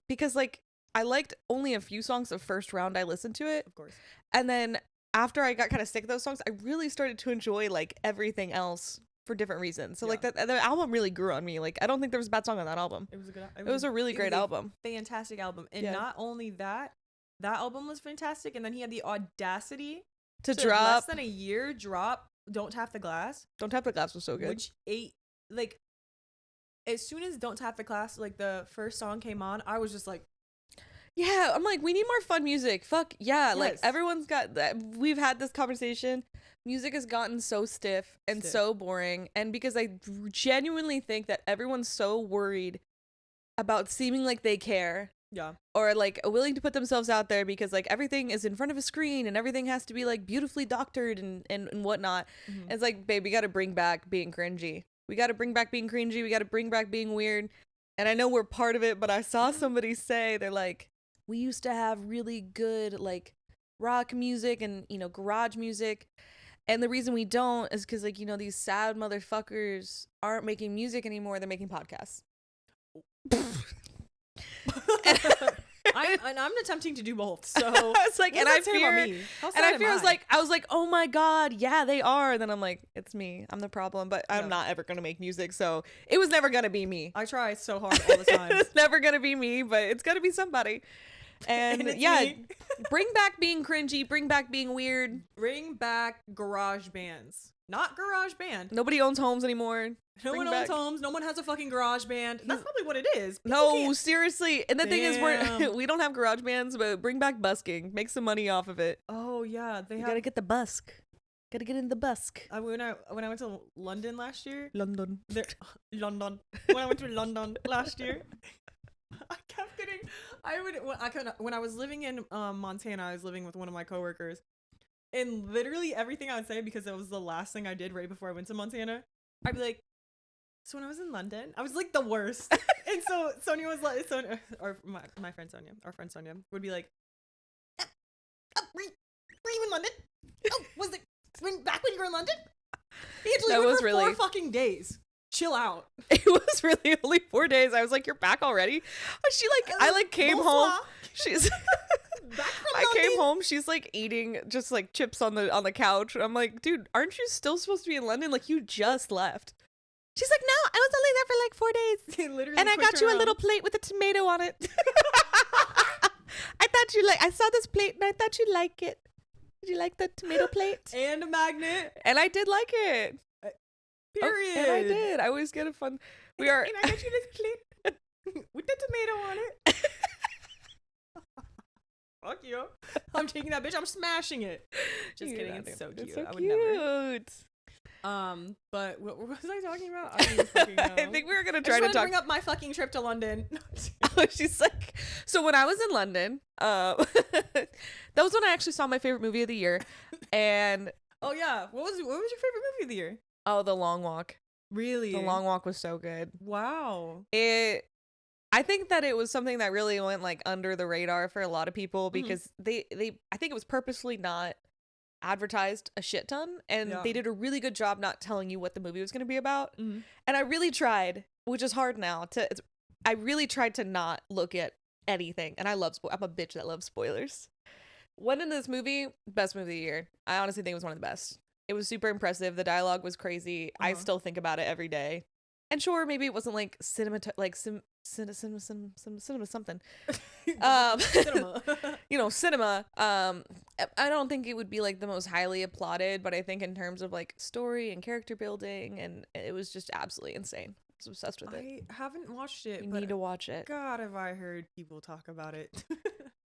[SPEAKER 1] Because like I liked only a few songs the first round I listened to it.
[SPEAKER 2] Of course.
[SPEAKER 1] And then after I got kind of sick of those songs, I really started to enjoy like everything else for different reasons. So like the album really grew on me. Like I don't think there was a bad song on that album.
[SPEAKER 2] It was a good.
[SPEAKER 1] It was a really great album.
[SPEAKER 2] Fantastic album, and not only that, that album was fantastic, and then he had the audacity
[SPEAKER 1] to drop
[SPEAKER 2] less than a year drop Don't Tap the Glass.
[SPEAKER 1] Don't Tap the Glass was so good.
[SPEAKER 2] Which like as soon as Don't Tap the Glass, like the first song came on, I was just like,
[SPEAKER 1] yeah, I'm like, we need more fun music. Fuck yeah.
[SPEAKER 2] Yes.
[SPEAKER 1] Like everyone's got that. We've had this conversation. Music has gotten so stiff and so boring. And because I genuinely think that everyone's so worried about seeming like they care.
[SPEAKER 2] Yeah.
[SPEAKER 1] Or like willing to put themselves out there because like everything is in front of a screen and everything has to be like beautifully doctored and whatnot. Mm-hmm. It's like, babe, we got to bring back being cringy. We got to bring back being cringy. We got to bring back being weird. And I know we're part of it, but I saw somebody say, they're like, we used to have really good like rock music and, you know, garage music. And the reason we don't is because, like, you know, these sad motherfuckers aren't making music anymore. They're making podcasts.
[SPEAKER 2] I'm attempting to do both. So
[SPEAKER 1] it's like, and I was like, oh my God, yeah, they are. And then I'm like, it's me. I'm the problem, but I'm not ever going to make music. So it was never going to be me.
[SPEAKER 2] I try so hard all the time.
[SPEAKER 1] It's never going to be me, but it's going to be somebody. And yeah, me. Bring back being cringy, bring back being weird.
[SPEAKER 2] Bring back garage bands. Not garage band.
[SPEAKER 1] Nobody owns homes anymore.
[SPEAKER 2] No one owns homes. No one has a fucking garage band. That's probably what it is.
[SPEAKER 1] No, seriously. And the thing is, we don't have garage bands, but bring back busking. Make some money off of it.
[SPEAKER 2] Oh yeah,
[SPEAKER 1] you gotta get the busk. Gotta get in the busk.
[SPEAKER 2] When I went to London last year.
[SPEAKER 1] London.
[SPEAKER 2] London. When I went to London last year. I kept getting. When I was living in Montana, I was living with one of my coworkers, and literally everything I would say, because it was the last thing I did right before I went to Montana, I'd be like, so when I was in London, I was like the worst. And so Sonia was like, or my friend Sonia, our friend Sonia, would be like, were you in London? Oh, was it back when you were in London? Angela, you were for 4 fucking days. Chill out.
[SPEAKER 1] It was really only 4 days. I was like, you're back already? She like, I like came home. She's I came home. She's like eating just like chips on the couch. I'm like, dude, aren't you still supposed to be in London? Like you just left. She's like, no, I was only there for like 4 days.
[SPEAKER 2] Literally,
[SPEAKER 1] and I got you a little plate with a tomato on it. I thought you I saw this plate and I thought you'd like it. Did you like the tomato plate?
[SPEAKER 2] And a magnet.
[SPEAKER 1] And I did like it.
[SPEAKER 2] Period.
[SPEAKER 1] And I did. I always get a fun.
[SPEAKER 2] And I got you this plate with the tomato on it. Fuck you. I'm taking that bitch. I'm smashing it. Just kidding. It's so cute.
[SPEAKER 1] It's so
[SPEAKER 2] I would never. But what was I talking about? I don't even fucking know.
[SPEAKER 1] I think we were gonna
[SPEAKER 2] bring up my fucking trip to London.
[SPEAKER 1] She's like, so when I was in London, that was when I actually saw my favorite movie of the year, and
[SPEAKER 2] oh yeah, what was your favorite movie of the year?
[SPEAKER 1] Oh, The Long Walk.
[SPEAKER 2] Really?
[SPEAKER 1] The Long Walk was so good.
[SPEAKER 2] Wow.
[SPEAKER 1] I think that it was something that really went like under the radar for a lot of people because I think it was purposely not advertised a shit ton, and they did a really good job not telling you what the movie was going to be about. Mm-hmm. And I really tried, which is hard now, I really tried to not look at anything. And I'm a bitch that loves spoilers. Went into this movie, best movie of the year. I honestly think it was one of the best. It was super impressive. The dialogue was crazy. I
[SPEAKER 2] Uh-huh.
[SPEAKER 1] still think about it every day. And sure, maybe it wasn't like cinema something.
[SPEAKER 2] Cinema.
[SPEAKER 1] Cinema. I don't think it would be like the most highly applauded, but I think in terms of like story and character building, and it was just absolutely insane. I was obsessed with it.
[SPEAKER 2] I haven't watched it.
[SPEAKER 1] You
[SPEAKER 2] but
[SPEAKER 1] need to watch it.
[SPEAKER 2] God, have I heard people talk about it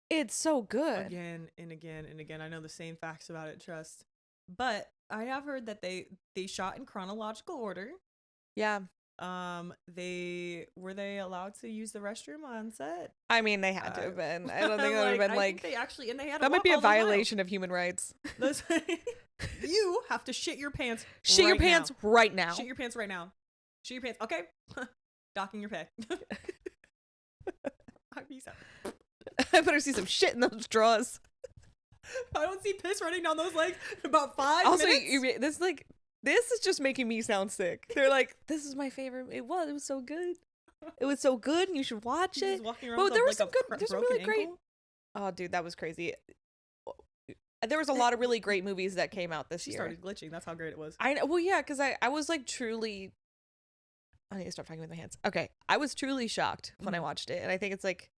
[SPEAKER 1] It's so good.
[SPEAKER 2] again and again and again. I know the same facts about it. Trust, but I have heard that they shot in chronological order.
[SPEAKER 1] Yeah.
[SPEAKER 2] They allowed to use the restroom on set?
[SPEAKER 1] I mean, they had to have been. I don't think that would have been
[SPEAKER 2] I
[SPEAKER 1] like.
[SPEAKER 2] think they actually, and they had
[SPEAKER 1] That might be a
[SPEAKER 2] all the while.
[SPEAKER 1] violation of human rights.
[SPEAKER 2] You have to shit your pants.
[SPEAKER 1] Shit your pants right now.
[SPEAKER 2] Shit your pants right now. Shit your pants. Okay. Docking your peg. Peace out.
[SPEAKER 1] I better see some shit in those drawers.
[SPEAKER 2] I don't see piss running down those legs in about 5
[SPEAKER 1] Also,
[SPEAKER 2] minutes.
[SPEAKER 1] this is just making me sound sick. They're like, this is my favorite. It was so good. It was so good, and you should watch
[SPEAKER 2] He's
[SPEAKER 1] it.
[SPEAKER 2] just walking around
[SPEAKER 1] But
[SPEAKER 2] with
[SPEAKER 1] there
[SPEAKER 2] like
[SPEAKER 1] was some good. There's some
[SPEAKER 2] broken
[SPEAKER 1] really great.
[SPEAKER 2] ankle.
[SPEAKER 1] Oh, dude, that was crazy. There was a lot of really great movies that came out this
[SPEAKER 2] She
[SPEAKER 1] year.
[SPEAKER 2] started glitching. That's how great it was.
[SPEAKER 1] I know. Well, yeah, because I was like truly. I need to stop talking with my hands. Okay, I was truly shocked when I watched it, and I think it's like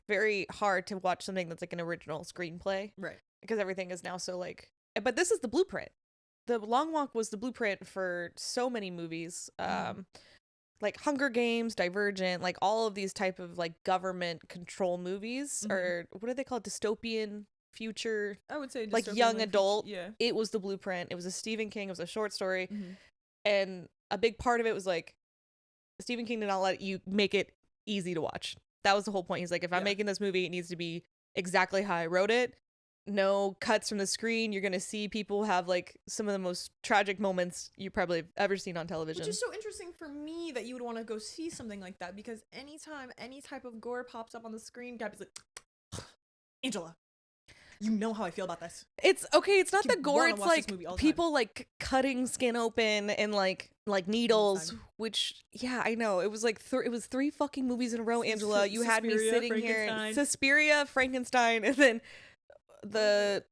[SPEAKER 1] very hard to watch something that's like an original screenplay,
[SPEAKER 2] Right.
[SPEAKER 1] because everything is now so like. But this is the blueprint. The Long Walk was the blueprint for so many movies, like Hunger Games, Divergent, like all of these type of like government control movies, or what do they call it? Dystopian future.
[SPEAKER 2] I would say
[SPEAKER 1] Like
[SPEAKER 2] dystopian,
[SPEAKER 1] young
[SPEAKER 2] like,
[SPEAKER 1] adult.
[SPEAKER 2] Yeah.
[SPEAKER 1] It was the blueprint. It was a Stephen King. It was a short story,
[SPEAKER 2] Mhm.
[SPEAKER 1] and a big part of it was like Stephen King did not let you make it easy to watch. That was the whole point. He's like, if I'm making this movie, it needs to be exactly how I wrote it. No cuts from the screen. You're gonna see people have like some of the most tragic moments you probably have ever seen on television.
[SPEAKER 2] Which is so interesting for me that you would want to go see something like that, because anytime any type of gore pops up on the screen, Gabby's like, Angela, you know how I feel about this.
[SPEAKER 1] It's okay. It's not
[SPEAKER 2] You
[SPEAKER 1] the gore.
[SPEAKER 2] wanna
[SPEAKER 1] It's
[SPEAKER 2] watch this
[SPEAKER 1] like
[SPEAKER 2] movie all the
[SPEAKER 1] people like cutting skin open and like needles.
[SPEAKER 2] time.
[SPEAKER 1] Which I know it was like it was 3 fucking movies in a row. Angela, you had me
[SPEAKER 2] Suspiria,
[SPEAKER 1] sitting here.
[SPEAKER 2] Frankenstein.
[SPEAKER 1] Suspiria, Frankenstein, and then the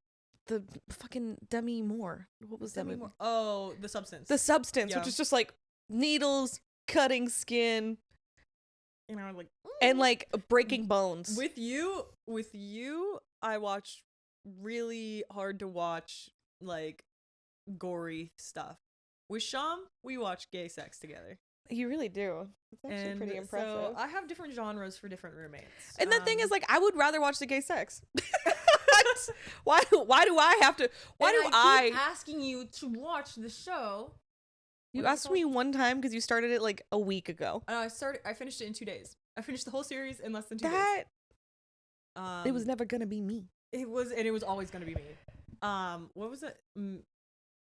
[SPEAKER 1] fucking Demi Moore. What was that movie?
[SPEAKER 2] Oh, The Substance.
[SPEAKER 1] The Substance,
[SPEAKER 2] Yeah.
[SPEAKER 1] which is just like needles, cutting skin,
[SPEAKER 2] And I was like,
[SPEAKER 1] and like breaking bones.
[SPEAKER 2] with you, I watched really hard to watch like gory stuff. With Sham, we watch gay sex together.
[SPEAKER 1] You really do. It's actually pretty impressive.
[SPEAKER 2] So I have different genres for different roommates.
[SPEAKER 1] And the thing is, like, I would rather watch the gay sex. Why do I have to? Why do
[SPEAKER 2] I keep asking you to watch the show?
[SPEAKER 1] You
[SPEAKER 2] What is it
[SPEAKER 1] asked
[SPEAKER 2] called?
[SPEAKER 1] me one time because you started it like a week ago.
[SPEAKER 2] And I finished it in 2 days. I finished the whole series in less than 2 days.
[SPEAKER 1] That it was never gonna be me.
[SPEAKER 2] It was always gonna be me. What was it?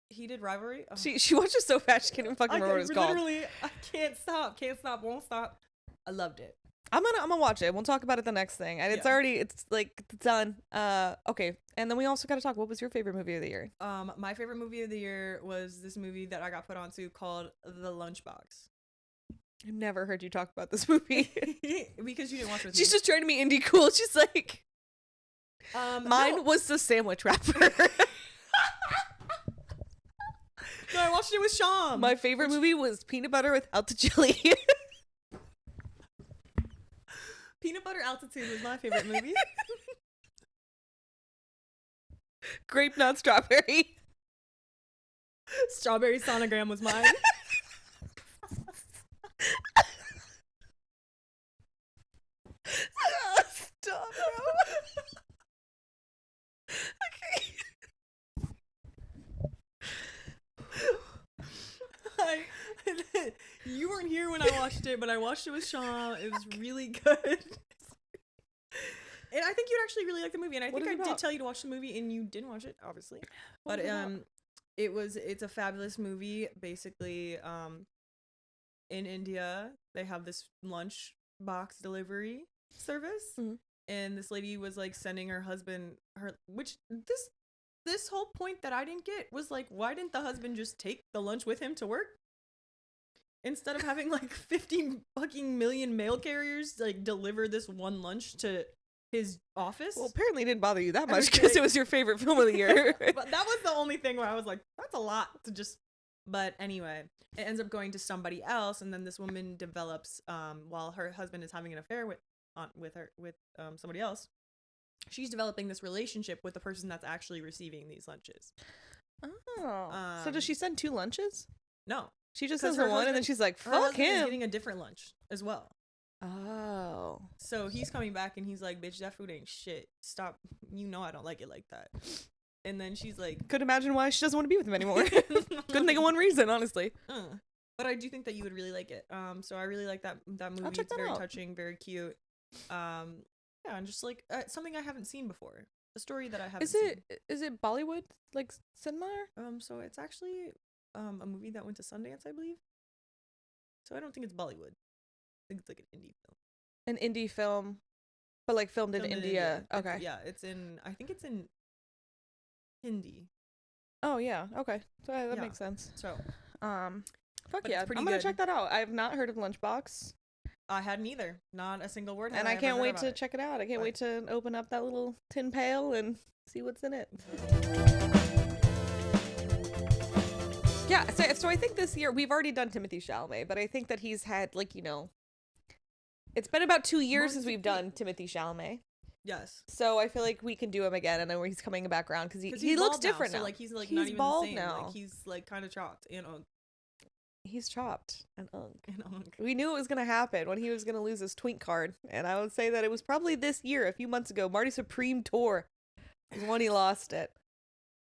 [SPEAKER 2] Heated Rivalry. Oh.
[SPEAKER 1] She watches so fast she can't even fucking remember what it's called.
[SPEAKER 2] Literally, I can't stop, won't stop. I loved it.
[SPEAKER 1] I'm gonna watch it. We'll talk about it the next thing. And it's like done. Okay. And then we also gotta talk. What was your favorite movie of the year?
[SPEAKER 2] My favorite movie of the year was this movie that I got put onto called The Lunchbox.
[SPEAKER 1] I've never heard you talk about this movie.
[SPEAKER 2] Because you didn't watch it with
[SPEAKER 1] She's
[SPEAKER 2] me.
[SPEAKER 1] just trying to be indie cool. She's like, mine
[SPEAKER 2] no.
[SPEAKER 1] was The Sandwich Wrapper.
[SPEAKER 2] No, I watched it with Sham.
[SPEAKER 1] My favorite movie was Peanut Butter Without the Jelly.
[SPEAKER 2] Peanut Butter Altitude was my favorite movie.
[SPEAKER 1] Grape, not strawberry.
[SPEAKER 2] Strawberry Sonogram was mine.
[SPEAKER 1] Stop, bro.
[SPEAKER 2] You weren't here when I watched it, but I watched it with Sean. It was really good. And I think you'd actually really like the movie. And I think I did tell you to watch the movie, and you didn't watch it, obviously. But it's a fabulous movie. Basically, in India, they have this lunch box delivery service, and this lady was like sending her husband which this whole point that I didn't get was like, why didn't the husband just take the lunch with him to work instead of having like 50 fucking million mail carriers like deliver this one lunch to
[SPEAKER 3] his office.
[SPEAKER 1] Well, apparently it didn't bother you that much because it was your favorite film of the year.
[SPEAKER 3] But that was the only thing where I was like, that's a lot to just. But anyway, it ends up going to somebody else, and then this woman develops, while her husband is having an affair with somebody else, she's developing this relationship with the person that's actually receiving these lunches.
[SPEAKER 1] Oh, so does she send 2 lunches?
[SPEAKER 3] No,
[SPEAKER 1] she just sends her one, and then she's like, "Fuck him."
[SPEAKER 3] He's getting a different lunch as well.
[SPEAKER 1] Oh,
[SPEAKER 3] so he's coming back, and he's like, "Bitch, that food ain't shit. Stop. You know I don't like it like that." And then she's like,
[SPEAKER 1] could imagine why she doesn't want to be with him anymore. Couldn't think of one reason, honestly.
[SPEAKER 3] But I do think that you would really like it. So I really like that movie.
[SPEAKER 1] I'll check that
[SPEAKER 3] it's very
[SPEAKER 1] out.
[SPEAKER 3] touching, very cute. Yeah, and just like something I haven't seen before. A story that I haven't seen.
[SPEAKER 1] Is it Bollywood, like cinema?
[SPEAKER 3] So it's actually a movie that went to Sundance, I believe. So I don't think it's Bollywood. I think it's like an indie film.
[SPEAKER 1] An indie film, but like filmed in India. Okay.
[SPEAKER 3] It's in. I think it's in Hindi.
[SPEAKER 1] Oh yeah. Okay. So that makes sense.
[SPEAKER 3] So,
[SPEAKER 1] fuck yeah, I'm gonna check that out. I've not heard of Lunchbox.
[SPEAKER 3] I hadn't either. Not a single word.
[SPEAKER 1] And I can't wait to check it out. I can't wait to open up that little tin pail and see what's in it. Yeah, so I think this year, we've already done Timothée Chalamet, but I think that he's had, like, you know, it's been about 2 years since we've done Timothée Chalamet.
[SPEAKER 3] Yes.
[SPEAKER 1] So I feel like we can do him again, and then he's coming back around because he looks different now.
[SPEAKER 3] So like he's like not even
[SPEAKER 1] bald
[SPEAKER 3] the same.
[SPEAKER 1] now.
[SPEAKER 3] Like he's like kind of chopped, you know.
[SPEAKER 1] He's chopped and unk. We knew it was gonna happen when he was gonna lose his twink card, and I would say that it was probably this year, a few months ago. Marty Supreme Tour is when he lost it.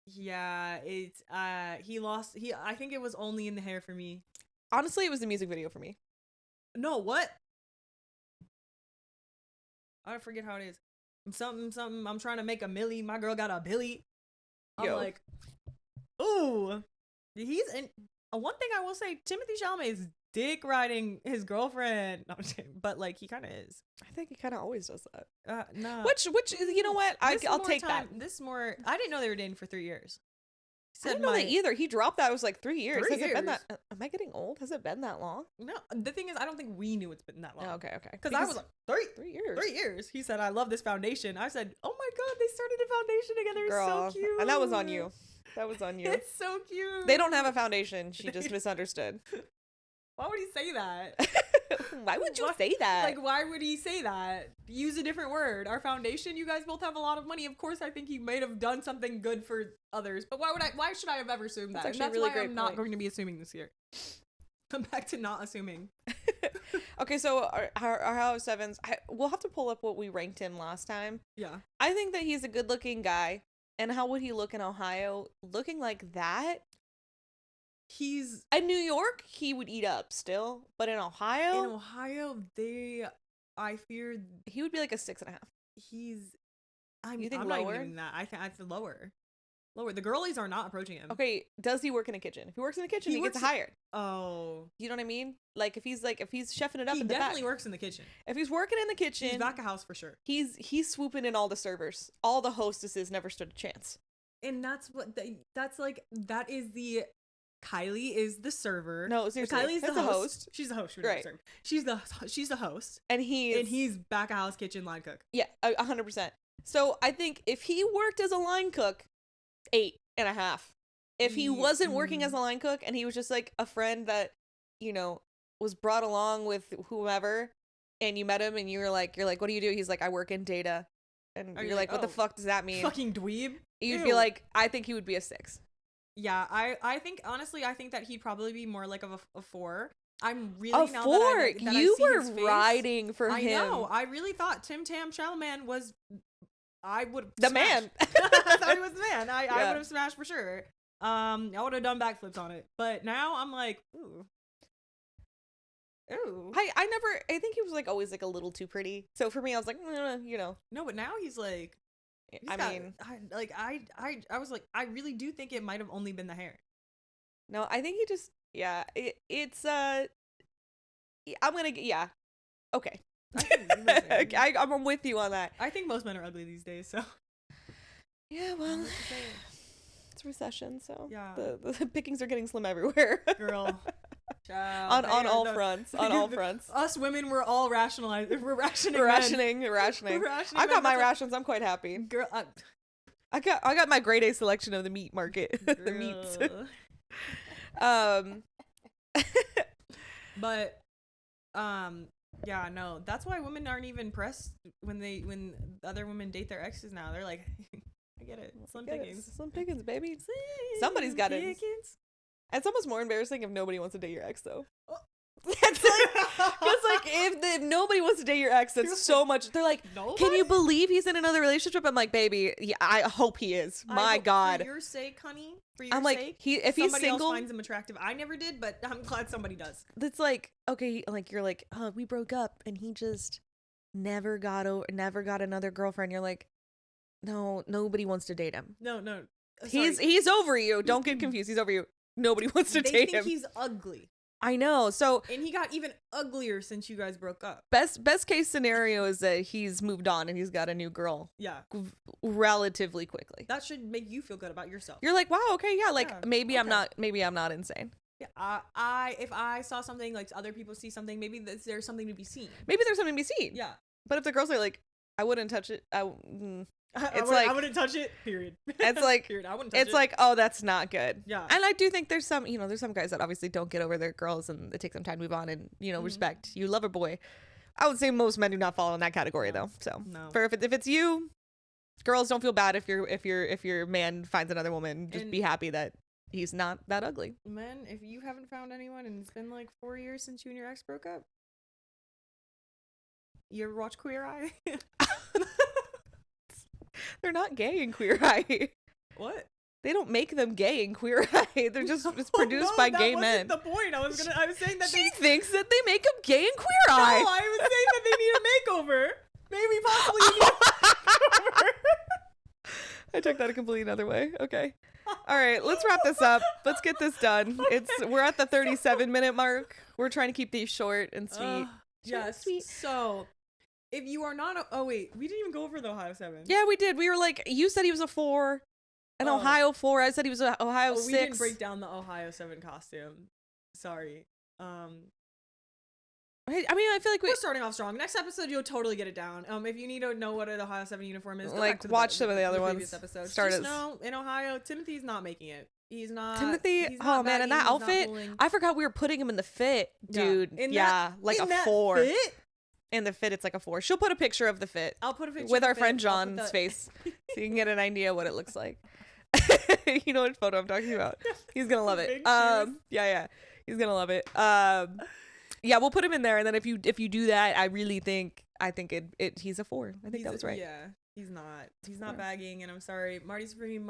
[SPEAKER 3] Yeah, it's he lost. I think it was only in the hair for me.
[SPEAKER 1] Honestly, it was the music video for me.
[SPEAKER 3] No, what? I forget how it is. Something. I'm trying to make a milli. My girl got a billy. I'm like, ooh, he's in. One thing I will say, Timothée Chalamet is dick riding his girlfriend. No, I'm just kidding, but like he kind of is.
[SPEAKER 1] I think he kind of always does that.
[SPEAKER 3] No.
[SPEAKER 1] Which is, you know what? I'll take that.
[SPEAKER 3] This more. I didn't know they were dating for 3 years.
[SPEAKER 1] I didn't know that either. He dropped that. It was like 3 years.
[SPEAKER 3] 3
[SPEAKER 1] Has it been
[SPEAKER 3] years.
[SPEAKER 1] that? Am I getting old? Has it been that long?
[SPEAKER 3] No. The thing is, I don't think we knew it's been that long.
[SPEAKER 1] Oh, okay.
[SPEAKER 3] Because I was like, 3
[SPEAKER 1] years.
[SPEAKER 3] 3 years. He said, I love this foundation. I said, oh my God, they started a foundation together.
[SPEAKER 1] Girl,
[SPEAKER 3] it's so cute.
[SPEAKER 1] and that was on you. That was on you.
[SPEAKER 3] It's so cute.
[SPEAKER 1] They don't have a foundation. She just misunderstood.
[SPEAKER 3] Why would he say that?
[SPEAKER 1] Why would you say that?
[SPEAKER 3] Like, why would he say that? Use a different word. Our foundation, you guys both have a lot of money. Of course, I think he might have done something good for others. But why should I have ever assumed that?
[SPEAKER 1] That's
[SPEAKER 3] And that's
[SPEAKER 1] really
[SPEAKER 3] why
[SPEAKER 1] great
[SPEAKER 3] I'm not
[SPEAKER 1] point.
[SPEAKER 3] going to be assuming this year. I'm back to not assuming.
[SPEAKER 1] Okay, so our House Sevens, we'll have to pull up what we ranked him last time.
[SPEAKER 3] Yeah.
[SPEAKER 1] I think that he's a good-looking guy. And how would he look in Ohio? Looking like that?
[SPEAKER 3] He's...
[SPEAKER 1] In New York, he would eat up still. But in Ohio?
[SPEAKER 3] In Ohio, I fear...
[SPEAKER 1] He would be like a 6.5.
[SPEAKER 3] He's...
[SPEAKER 1] You think
[SPEAKER 3] I'm
[SPEAKER 1] lower?
[SPEAKER 3] not even giving that. I think lower. Lower. The girlies are not approaching him.
[SPEAKER 1] Okay, does he work in a kitchen? If he works in the kitchen, he gets hired.
[SPEAKER 3] Oh.
[SPEAKER 1] You know what I mean? Like if he's chefing it up
[SPEAKER 3] he
[SPEAKER 1] in the back.
[SPEAKER 3] definitely works in the kitchen.
[SPEAKER 1] If he's working in the kitchen,
[SPEAKER 3] He's back of house for sure.
[SPEAKER 1] He's swooping in all the servers. All the hostesses never stood a chance.
[SPEAKER 3] And that's what that is the Kylie is the server.
[SPEAKER 1] No, seriously.
[SPEAKER 3] Kylie's the host. She's the host.
[SPEAKER 1] Right.
[SPEAKER 3] She's the host.
[SPEAKER 1] And he's
[SPEAKER 3] back of house kitchen line cook.
[SPEAKER 1] Yeah, 100%. So I think if he worked as a line cook, 8.5. If he wasn't working as a line cook and he was just like a friend that, you know, was brought along with whomever, and you met him and you're like, what do you do? He's like, I work in data. And you're like, what the fuck does that mean?
[SPEAKER 3] Fucking dweeb.
[SPEAKER 1] You'd be like, I think he would be a 6.
[SPEAKER 3] Yeah, I think honestly, I think that he'd probably be more like of a 4. I'm really
[SPEAKER 1] a 4. You were riding for him.
[SPEAKER 3] I know. I really thought Tim Tam Chalamet was. I would
[SPEAKER 1] the man.
[SPEAKER 3] I thought he was the man. I would have smashed for sure. I would have done backflips on it. But now I'm like, ooh.
[SPEAKER 1] I think he was like always like a little too pretty. So for me, I was like, you know.
[SPEAKER 3] No, but now he's like. I was like, I really do think it might have only been the hair.
[SPEAKER 1] No, I think he just, okay. I'm with you on that.
[SPEAKER 3] I think most men are ugly these days, so.
[SPEAKER 1] Yeah, well, it's recession, so yeah, the pickings are getting slim everywhere.
[SPEAKER 3] Girl, Child,
[SPEAKER 1] on all
[SPEAKER 3] the-
[SPEAKER 1] fronts. On all fronts.
[SPEAKER 3] Us women were all rationalized. We're rationing.
[SPEAKER 1] Rationing.
[SPEAKER 3] We're rationing
[SPEAKER 1] I got
[SPEAKER 3] men.
[SPEAKER 1] my
[SPEAKER 3] That's
[SPEAKER 1] rations. I'm quite happy.
[SPEAKER 3] girl.
[SPEAKER 1] I got my grade A selection of the meat market. The meats.
[SPEAKER 3] But yeah, no, that's why women aren't even pressed when other women date their exes now. They're like, I get it, slim pickings.
[SPEAKER 1] Slim pickings, baby. Somebody's got it. It's almost more embarrassing if nobody wants to date your ex, though. It's like if nobody wants to date your ex, that's so much. They're like,
[SPEAKER 3] Nobody?
[SPEAKER 1] can you believe he's in another relationship? I'm like, baby, yeah, I hope he is. My God.
[SPEAKER 3] For your sake, honey. For your
[SPEAKER 1] I'm like,
[SPEAKER 3] sake.
[SPEAKER 1] if he's
[SPEAKER 3] somebody
[SPEAKER 1] single,
[SPEAKER 3] else finds him attractive. I never did, but I'm glad somebody does.
[SPEAKER 1] that's like, okay, like you're like, oh, we broke up and he just never got another girlfriend. You're like, no, nobody wants to date him.
[SPEAKER 3] No.
[SPEAKER 1] He's over you. Don't get confused. He's over you. Nobody wants to
[SPEAKER 3] they
[SPEAKER 1] date
[SPEAKER 3] think
[SPEAKER 1] him.
[SPEAKER 3] he's ugly.
[SPEAKER 1] I know. So
[SPEAKER 3] And he got even uglier since you guys broke up.
[SPEAKER 1] best case scenario is that he's moved on and he's got a new girl
[SPEAKER 3] Yeah.
[SPEAKER 1] relatively quickly.
[SPEAKER 3] That should make you feel good about yourself.
[SPEAKER 1] You're like, wow, okay, yeah, like
[SPEAKER 3] Yeah,
[SPEAKER 1] maybe I'm
[SPEAKER 3] okay.
[SPEAKER 1] not insane.
[SPEAKER 3] Yeah, if I saw something, like other people see something, maybe there's something to be seen.
[SPEAKER 1] Maybe there's something to be seen.
[SPEAKER 3] Yeah.
[SPEAKER 1] But if the girls are like, I wouldn't touch it,
[SPEAKER 3] I wouldn't touch it. Period.
[SPEAKER 1] It's like
[SPEAKER 3] period. I wouldn't touch it.
[SPEAKER 1] it's like, oh, that's not good.
[SPEAKER 3] Yeah.
[SPEAKER 1] And I do think there's some guys that obviously don't get over their girls and it takes them time to move on and, respect. You love a boy. I would say most men do not fall in that category though. So
[SPEAKER 3] No.
[SPEAKER 1] if it's you, girls, don't feel bad if your man finds another woman. Just be happy that he's not that ugly.
[SPEAKER 3] Men, if you haven't found anyone and it's been like 4 years since you and your ex broke up, you ever watch Queer Eye?
[SPEAKER 1] They're not gay in Queer Eye.
[SPEAKER 3] What?
[SPEAKER 1] They don't make them gay in Queer Eye. They're just it's produced by gay men.
[SPEAKER 3] That wasn't the point. I was saying that
[SPEAKER 1] She thinks that they make them gay in Queer Eye.
[SPEAKER 3] No, I was saying that they need a makeover. Maybe possibly you need a makeover.
[SPEAKER 1] I took that a completely another way. Okay. All right, let's wrap this up. Let's get this done. We're at the 37-minute mark. We're trying to keep these short and sweet.
[SPEAKER 3] Yes.
[SPEAKER 1] Sweet.
[SPEAKER 3] So, if you are not oh wait, we didn't even go over the Ohio 7.
[SPEAKER 1] Yeah, we did. We were like, you said he was a 4, an
[SPEAKER 3] Oh.
[SPEAKER 1] Ohio 4. I said he was an Ohio 6.
[SPEAKER 3] We didn't break down the Ohio 7 costume. Sorry.
[SPEAKER 1] I mean, I feel like
[SPEAKER 3] We're starting off strong. Next episode, you'll totally get it down. If you need to know what an Ohio 7 uniform is, go
[SPEAKER 1] Like,
[SPEAKER 3] back to
[SPEAKER 1] watch some of the other
[SPEAKER 3] previous
[SPEAKER 1] ones.
[SPEAKER 3] episodes.
[SPEAKER 1] Start
[SPEAKER 3] Just
[SPEAKER 1] us.
[SPEAKER 3] know, in Ohio, Timothy's not making it. He's not.
[SPEAKER 1] Timothy,
[SPEAKER 3] he's not
[SPEAKER 1] oh man, and
[SPEAKER 3] baggy,
[SPEAKER 1] that
[SPEAKER 3] he's not
[SPEAKER 1] outfit,
[SPEAKER 3] pulling.
[SPEAKER 1] I forgot we were putting him in the fit,
[SPEAKER 3] Yeah.
[SPEAKER 1] dude.
[SPEAKER 3] In
[SPEAKER 1] Yeah,
[SPEAKER 3] that-
[SPEAKER 1] like
[SPEAKER 3] in
[SPEAKER 1] a
[SPEAKER 3] that
[SPEAKER 1] 4.
[SPEAKER 3] fit?
[SPEAKER 1] In the fit, it's like a 4. She'll put a picture of the fit
[SPEAKER 3] I'll put a picture
[SPEAKER 1] with
[SPEAKER 3] of
[SPEAKER 1] our
[SPEAKER 3] the
[SPEAKER 1] friend
[SPEAKER 3] fit. I'll put
[SPEAKER 1] John's
[SPEAKER 3] the-
[SPEAKER 1] face, so you can get an idea what it looks like. You know what photo I'm talking about. He's gonna love it.
[SPEAKER 3] Big
[SPEAKER 1] Yeah, he's gonna love it. Yeah, we'll put him in there, and then if you do that, I think he's a 4. I think that was right.
[SPEAKER 3] Yeah, he's not. He's not
[SPEAKER 1] 4.
[SPEAKER 3] bagging, and I'm sorry, Marty Supreme.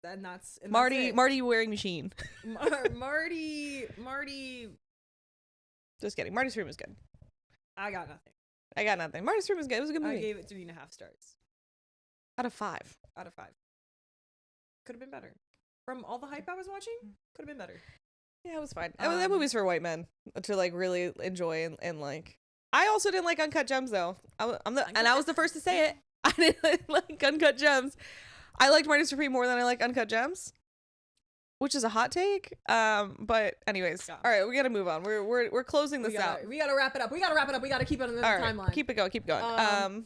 [SPEAKER 3] And that's
[SPEAKER 1] Marty wearing machine.
[SPEAKER 3] Marty.
[SPEAKER 1] Just kidding. Marty Supreme was good.
[SPEAKER 3] I got nothing.
[SPEAKER 1] I got nothing. Marty Supreme was good. It was a good movie.
[SPEAKER 3] I gave it 3.5 stars
[SPEAKER 1] Out of 5.
[SPEAKER 3] out of 5. Could have been better. From all the hype I was watching, could have been better.
[SPEAKER 1] Yeah, it was fine. That movie's for white men to like really enjoy and like. I also didn't like Uncut Gems though. I was the first to say it. I didn't like Uncut Gems. I liked Marty Supreme more than I like Uncut Gems, which is a hot take. But anyways,
[SPEAKER 3] Yeah.
[SPEAKER 1] all right, we gotta move on. We're closing this out.
[SPEAKER 3] We gotta wrap it up. We gotta keep it on the
[SPEAKER 1] All right,
[SPEAKER 3] timeline.
[SPEAKER 1] keep it going. Keep going.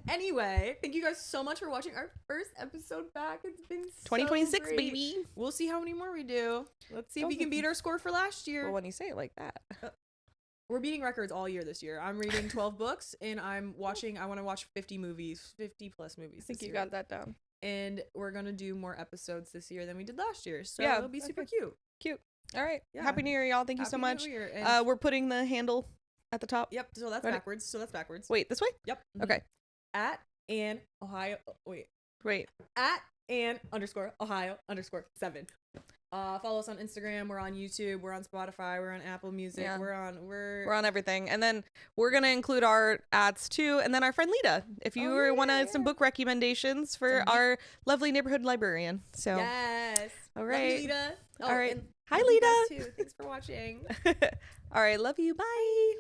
[SPEAKER 3] Anyway, thank you guys so much for watching our first episode back. It's been
[SPEAKER 1] 2026,
[SPEAKER 3] so great.
[SPEAKER 1] baby.
[SPEAKER 3] We'll see how many more we do. Let's see if we can beat our score for last year.
[SPEAKER 1] Well, when you say it like that,
[SPEAKER 3] We're beating records all year this year. I'm reading 12 books and I want to watch 50 movies, 50 plus movies.
[SPEAKER 1] I think
[SPEAKER 3] this
[SPEAKER 1] you
[SPEAKER 3] year.
[SPEAKER 1] got that down.
[SPEAKER 3] And we're going to do more episodes this year than we did last year. So
[SPEAKER 1] Yeah,
[SPEAKER 3] it'll be super
[SPEAKER 1] okay.
[SPEAKER 3] cute.
[SPEAKER 1] Cute. All right.
[SPEAKER 3] Yeah.
[SPEAKER 1] Happy New Year, y'all. Thank you so
[SPEAKER 3] Happy
[SPEAKER 1] much.
[SPEAKER 3] New Year. And
[SPEAKER 1] We're putting the handle at the top.
[SPEAKER 3] yep, so that's
[SPEAKER 1] Ready?
[SPEAKER 3] backwards.
[SPEAKER 1] Wait, this way?
[SPEAKER 3] Yep.
[SPEAKER 1] Okay.
[SPEAKER 3] At and Ohio. Wait.
[SPEAKER 1] Wait.
[SPEAKER 3] At and _ Ohio _7. Follow us on Instagram. We're on YouTube. We're on Spotify. We're on Apple Music.
[SPEAKER 1] Yeah.
[SPEAKER 3] We're
[SPEAKER 1] on everything. And then we're going to include our ads too. And then our friend Lita, if you want some book recommendations for our lovely neighborhood librarian. So,
[SPEAKER 3] yes.
[SPEAKER 1] all
[SPEAKER 3] Love
[SPEAKER 1] right.
[SPEAKER 3] you, Lita.
[SPEAKER 1] All right.
[SPEAKER 3] And
[SPEAKER 1] Hi,
[SPEAKER 3] love you
[SPEAKER 1] Lita.
[SPEAKER 3] guys, too. Thanks for watching.
[SPEAKER 1] All right. Love you. Bye.